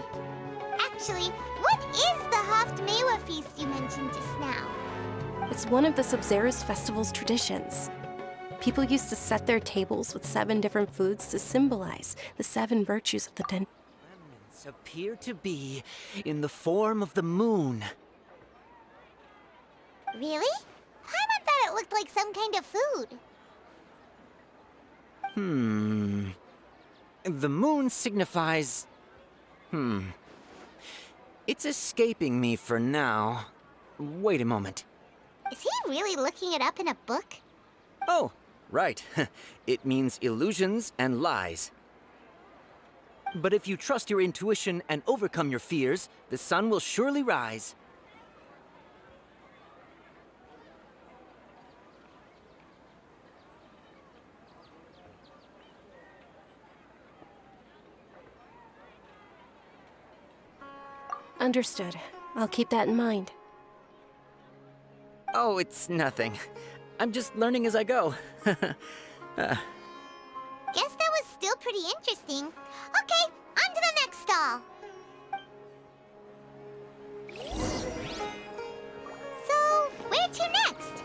Actually, what is the Haftmewa feast you mentioned just now? It's one of the Sabzeruz festival's traditions. People used to set their tables with 7 different foods to symbolize the 7 virtues of the den. Remnants appear to be in the form of the moon. Really? Paimon thought it looked like some kind of food. The moon signifies... It's escaping me for now. Wait a moment. Is he really looking it up in a book? Oh, right. It means illusions and lies. But if you trust your intuition and overcome your fears, the sun will surely rise. Understood. I'll keep that in mind. Oh, it's nothing. I'm just learning as I go. Guess that was still pretty interesting. Okay, on to the next stall. So, where to next?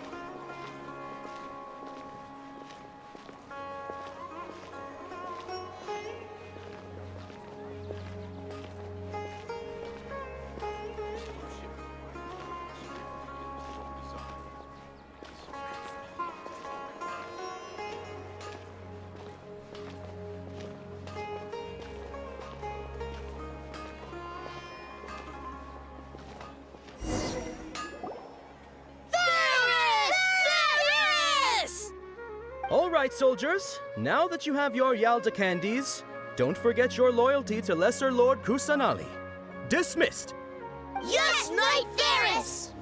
All right, soldiers. Now that you have your Yalda candies, don't forget your loyalty to Lesser Lord Kusanali. Dismissed! Yes, Knight Varys!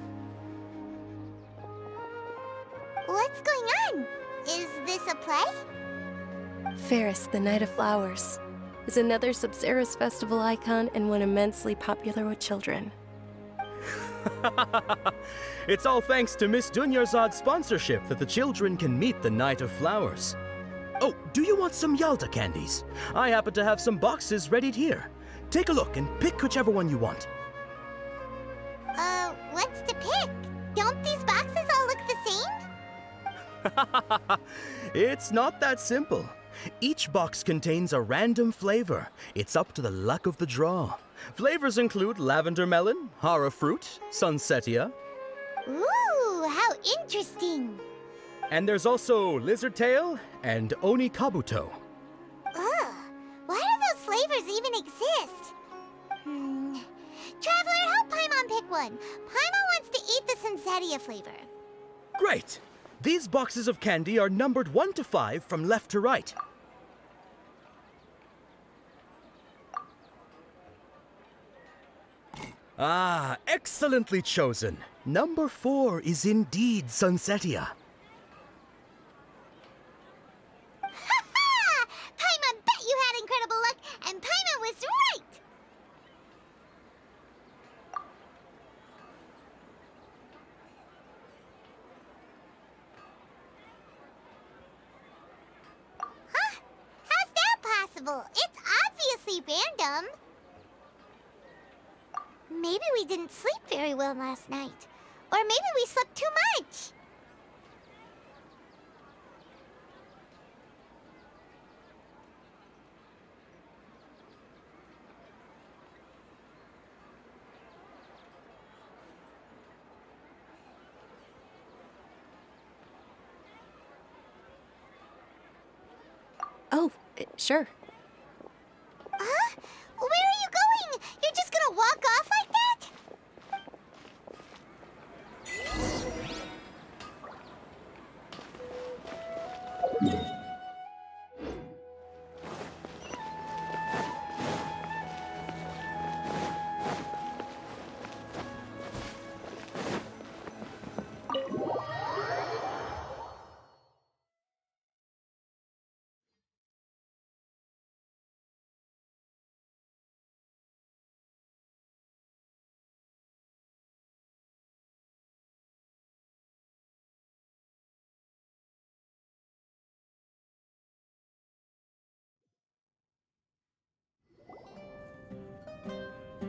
What's going on? Is this a play? Ferris, the Knight of Flowers, is another Sabzeruz festival icon and one immensely popular with children. It's all thanks to Miss Dunyarzad's sponsorship that the children can meet the Knight of Flowers. Oh, do you want some Yalda candies? I happen to have some boxes readied here. Take a look and pick whichever one you want. What's to pick? Don't these boxes all look the same? It's not that simple. Each box contains a random flavor. It's up to the luck of the draw. Flavors include lavender melon, hara fruit, sunsetia. Ooh, how interesting. And there's also lizard tail and oni kabuto. Ugh, why do those flavors even exist? Traveler, pick one. Paimon wants to eat the Sunsetia flavor. Great! These boxes of candy are numbered 1 to 5 from left to right. Ah, excellently chosen. Number 4 is indeed Sunsetia. Ha! Paimon bet you had incredible luck, and Paimon was right! Huh? How's that possible? It's obviously random. Maybe we didn't sleep very well last night. Or maybe we slept too much. Oh, sure. Huh? Where are you going? You're just gonna walk off like that?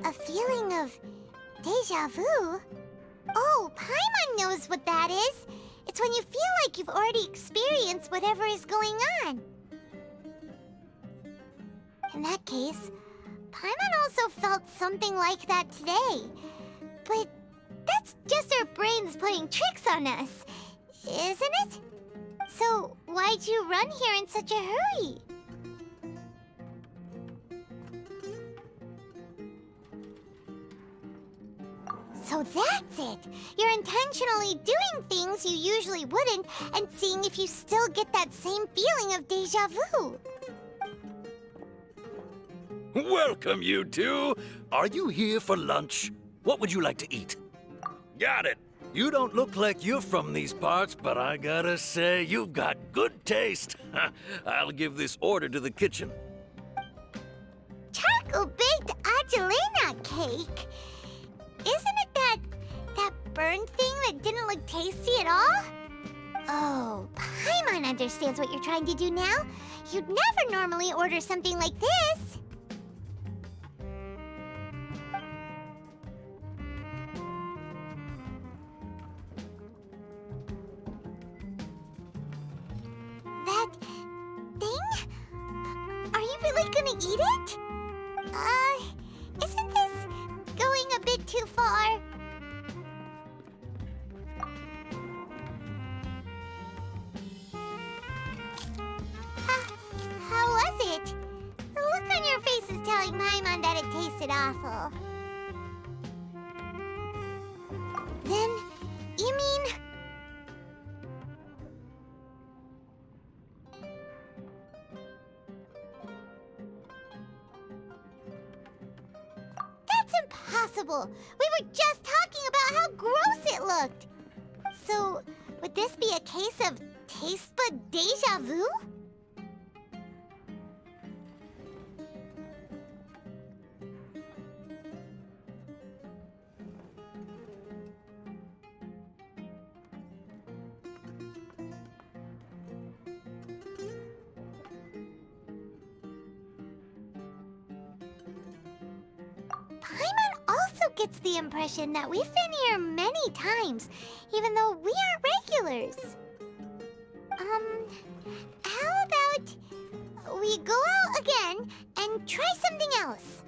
A feeling of deja vu? Oh, Paimon knows what that is. It's when you feel like you've already experienced whatever is going on. In that case, Paimon also felt something like that today. But that's just our brains playing tricks on us, isn't it? So why'd you run here in such a hurry? So that's it! You're intentionally doing things you usually wouldn't and seeing if you still get that same feeling of deja vu. Welcome, you two. Are you here for lunch? What would you like to eat? Got it. You don't look like you're from these parts, but I gotta say, you've got good taste. I'll give this order to the kitchen. Charcoal-baked Angelina cake? Isn't it that burned thing that didn't look tasty at all? Oh, Paimon understands what you're trying to do now. You'd never normally order something like this. That thing? Are you really gonna eat it? Isn't this going a bit too far? How was it? The look on your face is telling Paimon that it tasted awful. Then, you mean... That's impossible! We were just talking about how gross it looked! So, would this be a case of taste bud deja vu? Paimon also gets the impression that we've been here many times, even though we aren't regulars. How about we go out again and try something else?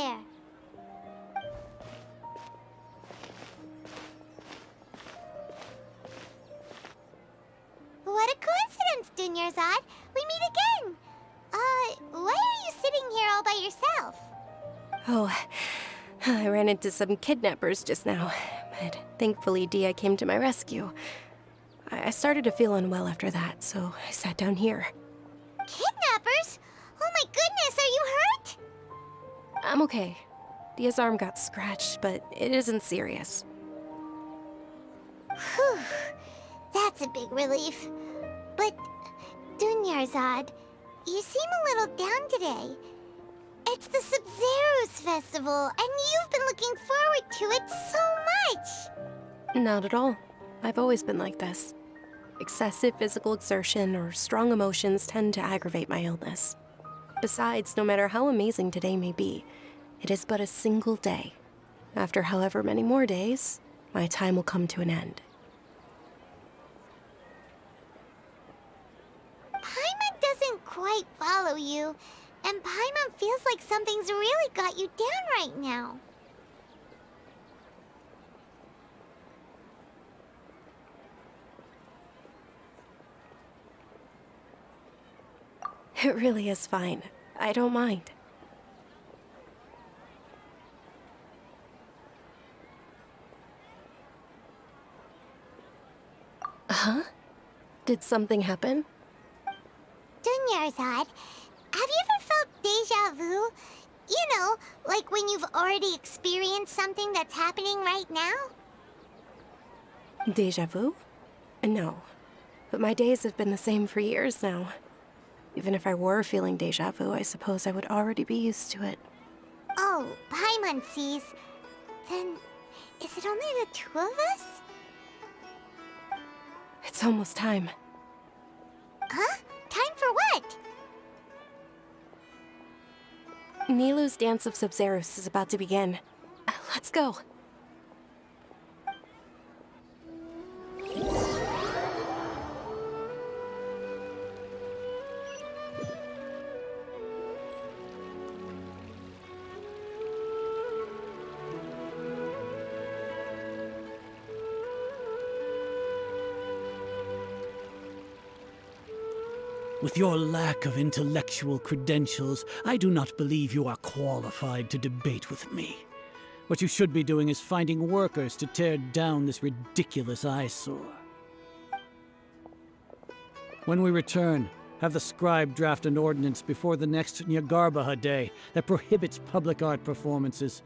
there. What a coincidence, Dunyarzad. We meet again. Why are you sitting here all by yourself? Oh, I ran into some kidnappers just now, but thankfully Dia came to my rescue. I started to feel unwell after that, so I sat down here. Kidnappers? Oh my goodness, are you hurt? I'm okay. Dia's arm got scratched, but it isn't serious. Whew, that's a big relief. But, Dunyarzad, you seem a little down today. It's the Sub-Zero's festival, and you've been looking forward to it so much! Not at all. I've always been like this. Excessive physical exertion or strong emotions tend to aggravate my illness. Besides, no matter how amazing today may be, it is but a single day. After however many more days, my time will come to an end. Paimon doesn't quite follow you, and Paimon feels like something's really got you down right now. It really is fine. I don't mind. Huh? Did something happen? Dunyarzad, have you ever felt deja vu? You know, like when you've already experienced something that's happening right now? Deja vu? No. But my days have been the same for years now. Even if I were feeling deja vu, I suppose I would already be used to it. Oh, Paimon sees. Then, is it only the two of us? It's almost time. Huh? Time for what? Nilou's Dance of Sub-Zeros is about to begin. Let's go. With your lack of intellectual credentials, I do not believe you are qualified to debate with me. What you should be doing is finding workers to tear down this ridiculous eyesore. When we return, have the scribe draft an ordinance before the next Nyagarbaha Day that prohibits public art performances.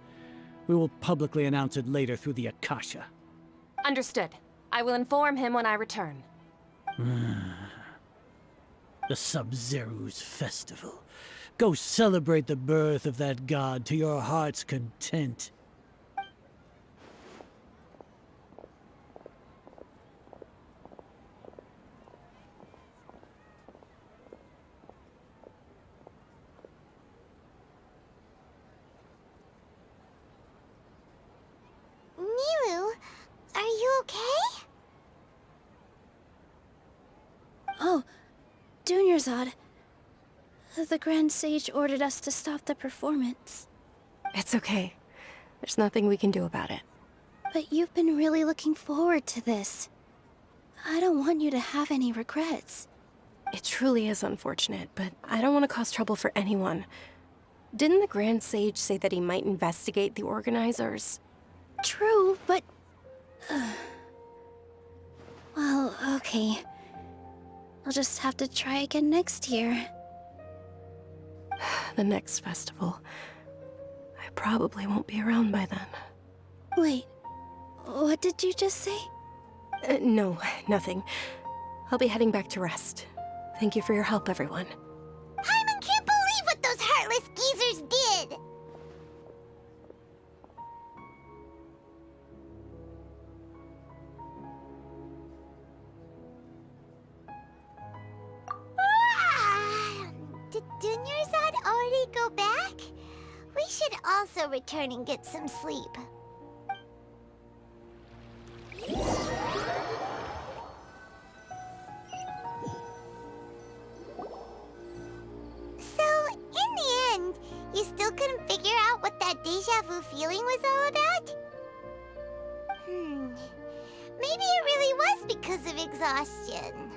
We will publicly announce it later through the Akasha. Understood. I will inform him when I return. The Sub-Zero's festival. Go celebrate the birth of that god to your heart's content. Nilou, are you okay? Oh, Dunyarzad. The Grand Sage ordered us to stop the performance. It's okay. There's nothing we can do about it. But you've been really looking forward to this. I don't want you to have any regrets. It truly is unfortunate, but I don't want to cause trouble for anyone. Didn't the Grand Sage say that he might investigate the organizers? True, but... well, okay. I'll just have to try again next year. The next festival. I probably won't be around by then. Wait, what did you just say? No, nothing. I'll be heading back to rest. Thank you for your help, everyone. Paimon can't believe what those heartless geezers did! Did Dunyarzad already go back? We should also return and get some sleep. So, in the end, you still couldn't figure out what that blue feeling was all about? Maybe it really was because of exhaustion.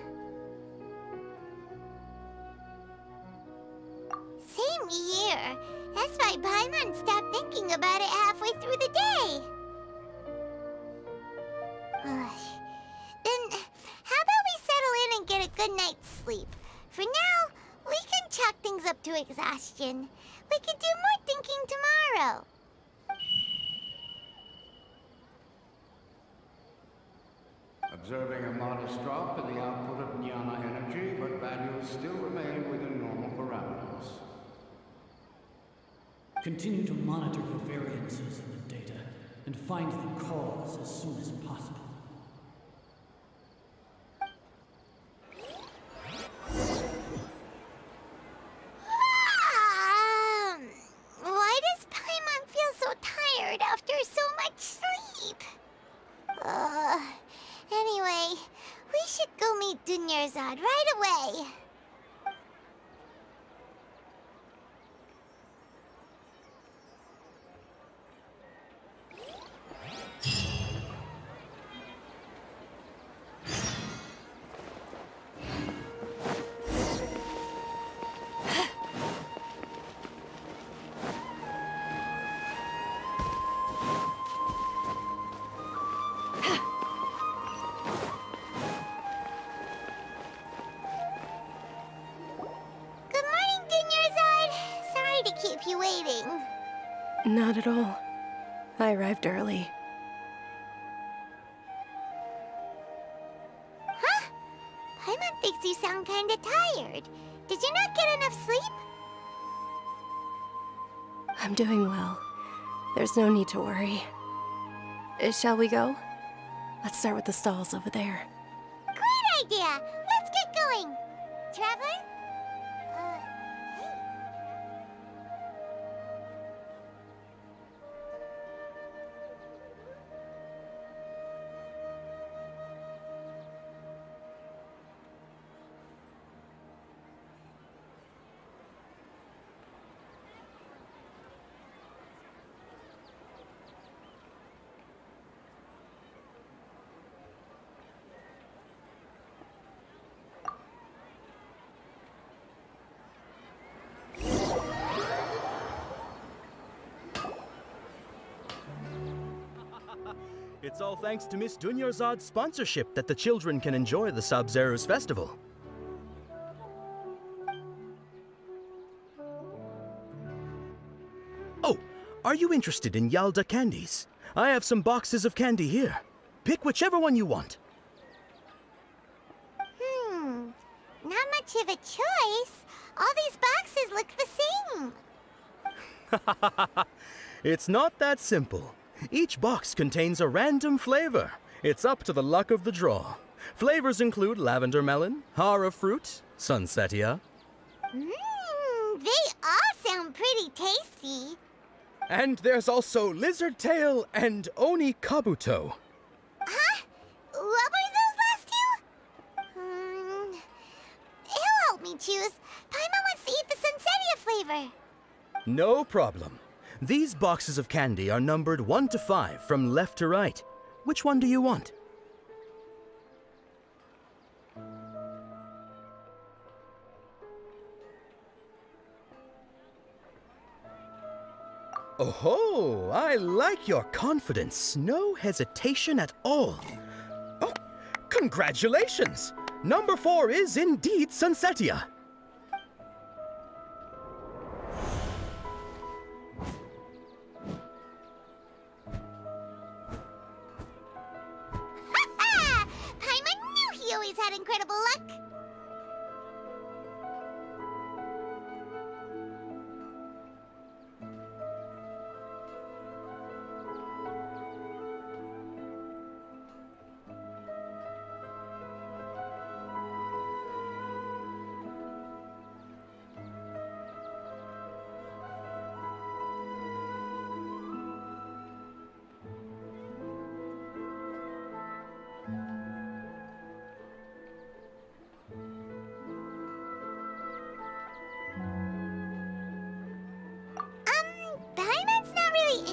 Same here. That's why Paimon stopped thinking about it halfway through the day. Then, how about we settle in and get a good night's sleep? For now, we can chalk things up to exhaustion. We can do more thinking tomorrow. Observing a modest drop in the output of Jnana energy, but values still remain within normal parameters. Continue to monitor for variances in the data and find the cause as soon as possible. Why does Paimon feel so tired after so much sleep? Anyway, we should go meet Dunyarzad right away. Keep you waiting. Not at all. I arrived early. Huh? Paimon thinks you sound kinda tired. Did you not get enough sleep? I'm doing well. There's no need to worry. Shall we go? Let's start with the stalls over there. Great idea! Let's get going! Traveler? It's all thanks to Miss Dunyarzad's sponsorship that the children can enjoy the Sub-Zero's festival. Oh, are you interested in Yalda candies? I have some boxes of candy here. Pick whichever one you want. Not much of a choice. All these boxes look the same. It's not that simple. Each box contains a random flavor. It's up to the luck of the draw. Flavors include lavender melon, hara fruit, sunsetia. They all sound pretty tasty. And there's also lizard tail and oni kabuto. Huh? What were those last two? He'll help me choose. Paimon wants to eat the sunsetia flavor. No problem. These boxes of candy are numbered 1 to 5 from left to right. Which one do you want? Oh, I like your confidence. No hesitation at all. Oh, congratulations! Number 4 is indeed Sunsetia. Paimon knew he always had incredible luck.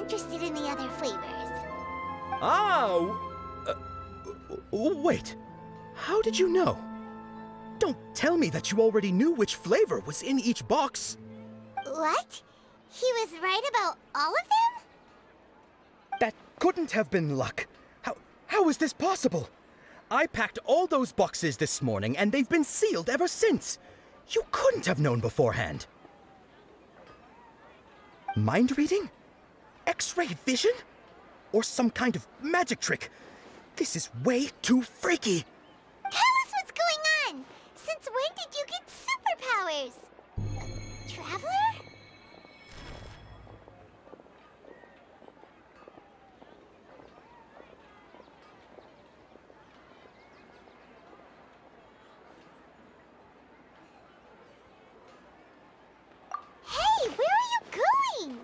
interested in the other flavors. Oh! Wait. How did you know? Don't tell me that you already knew which flavor was in each box. What? He was right about all of them? That couldn't have been luck. How is this possible? I packed all those boxes this morning and they've been sealed ever since. You couldn't have known beforehand. Mind reading? X-ray vision? Or some kind of magic trick? This is way too freaky. Tell us what's going on! Since when did you get superpowers? Traveler? Hey, where are you going?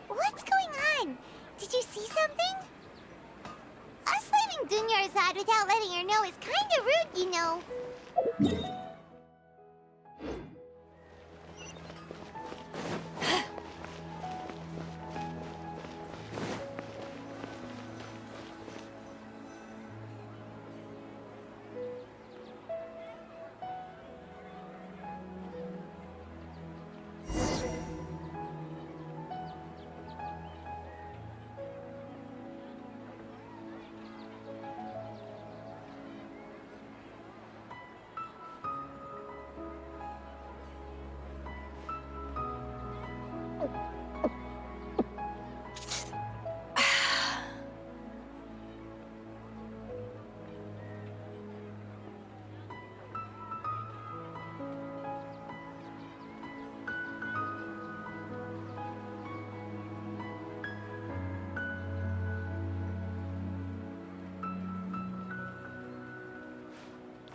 What's going on? Did you see something? Us leaving Dunyarzad without letting her know is kinda rude, you know.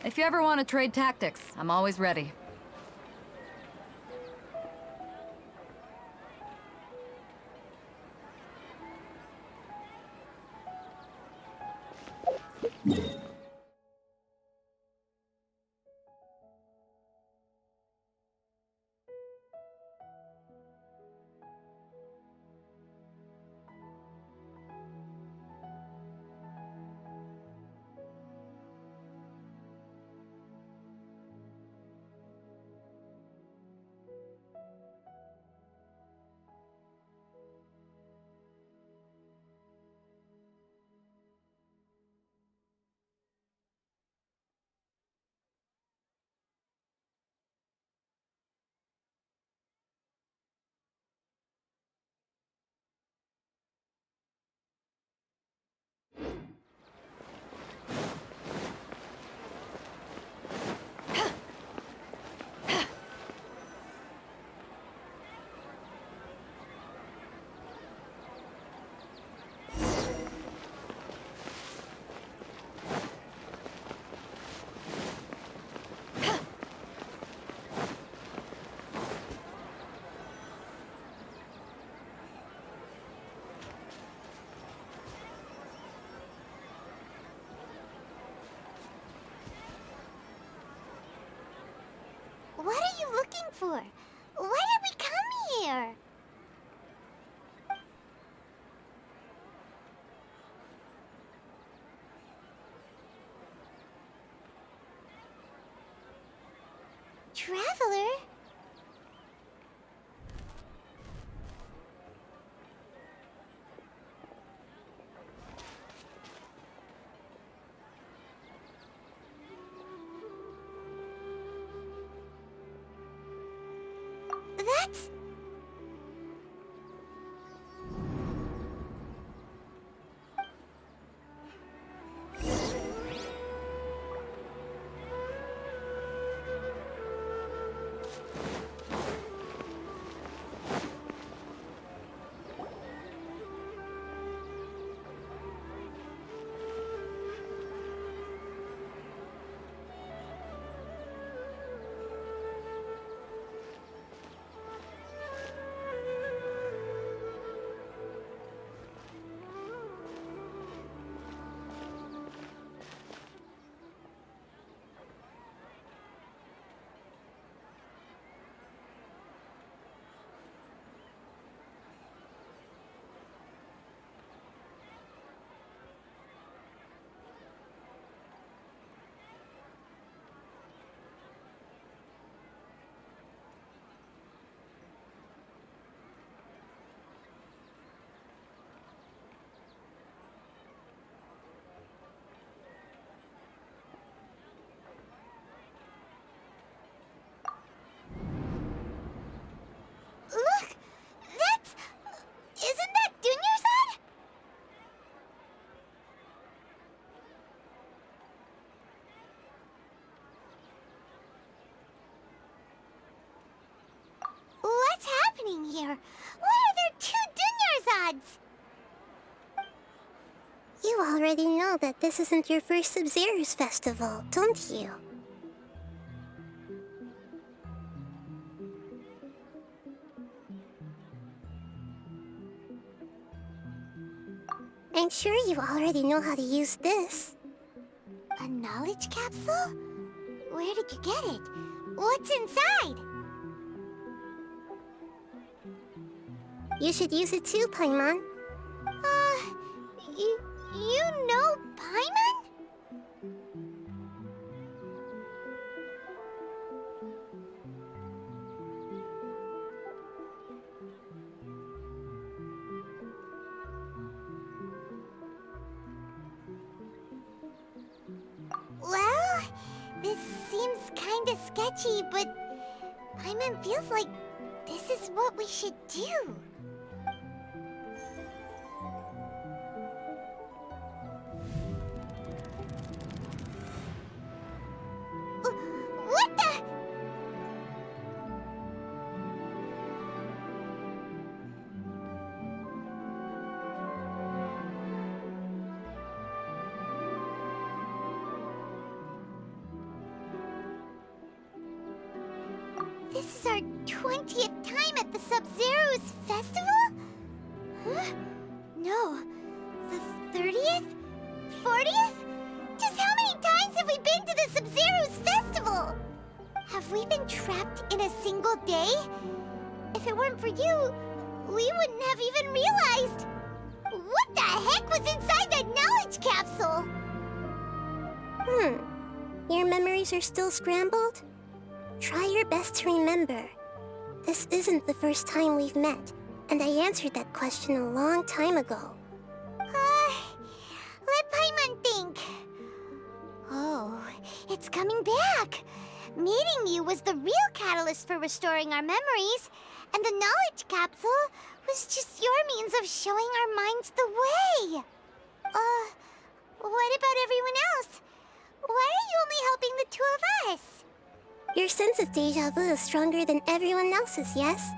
If you ever want to trade tactics, I'm always ready. What are you looking for? Why did we come here? Traveler? That's... here? Why are there 2 Dunyarzad's? You already know that this isn't your first Sub-Zero's festival, don't you? I'm sure you already know how to use this. A knowledge capsule? Where did you get it? What's inside? You should use it too, Paimon. You know Paimon? Well, this seems kinda sketchy, but Paimon feels like this is what we should do. What the? This is our 20th time at the Sub-Zero's festival? Huh? No. The 30th? 40th? Just how many times have we been to the Sub-Zero's festival? Have we been trapped in a single day? If it weren't for you, we wouldn't have even realized. What the heck was inside that knowledge capsule? Your memories are still scrambled? Try your best to remember. This isn't the first time we've met, and I answered that question a long time ago. Let Paimon think. Oh, it's coming back. Meeting you was the real catalyst for restoring our memories, and the knowledge capsule was just your means of showing our minds the way. What about everyone else? Why are you only helping the 2 of us? Your sense of deja vu is stronger than everyone else's, yes?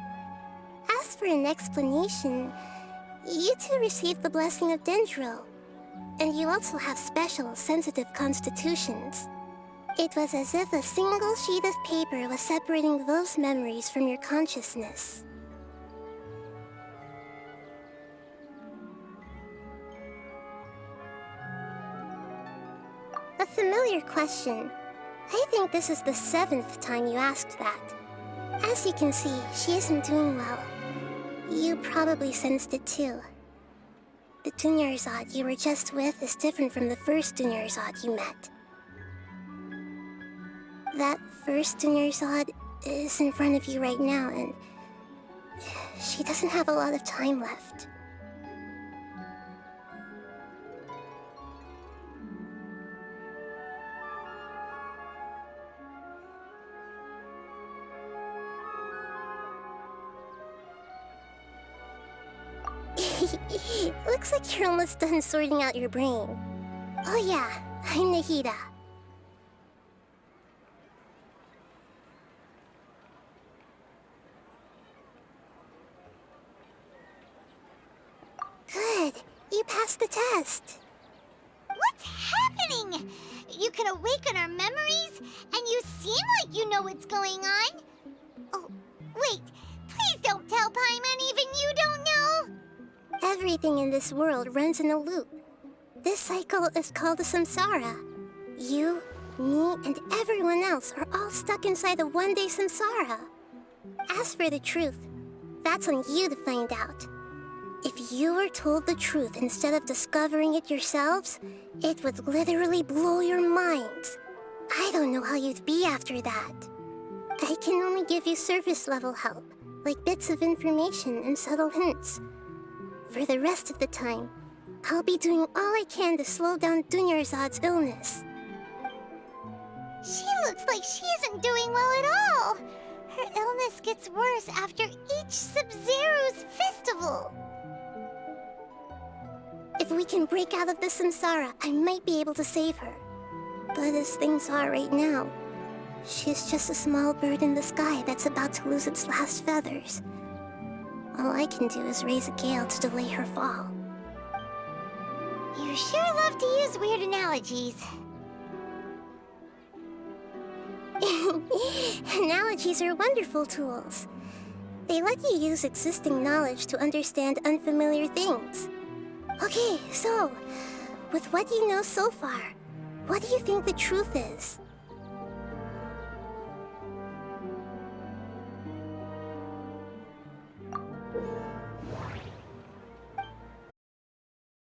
As for an explanation, you 2 received the blessing of Dendro, and you also have special, sensitive constitutions. It was as if a single sheet of paper was separating those memories from your consciousness. A familiar question. I think this is the 7th time you asked that. As you can see, she isn't doing well. You probably sensed it too. The Dunyarzad you were just with is different from the first Dunyarzad you met. That first Dunyarzad is in front of you right now, and she doesn't have a lot of time left. Looks like you're almost done sorting out your brain. Oh yeah, I'm Nahida. Good. You passed the test. What's happening? You can awaken our memories, and you seem like you know what's going on. Oh, wait. Please don't tell Paimon even you don't know. Everything in this world runs in a loop. This cycle is called a samsara. You, me, and everyone else are all stuck inside a one-day samsara. As for the truth, that's on you to find out. If you were told the truth instead of discovering it yourselves, it would literally blow your minds. I don't know how you'd be after that. I can only give you surface-level help, like bits of information and subtle hints. For the rest of the time, I'll be doing all I can to slow down Dunyarzad's illness. She looks like she isn't doing well at all. Her illness gets worse after each Sub-Zero's festival. If we can break out of the samsara, I might be able to save her. But as things are right now, she's just a small bird in the sky that's about to lose its last feathers. All I can do is raise a gale to delay her fall. You sure love to use weird analogies. Analogies are wonderful tools. They let you use existing knowledge to understand unfamiliar things. Okay, so, with what you know so far, what do you think the truth is?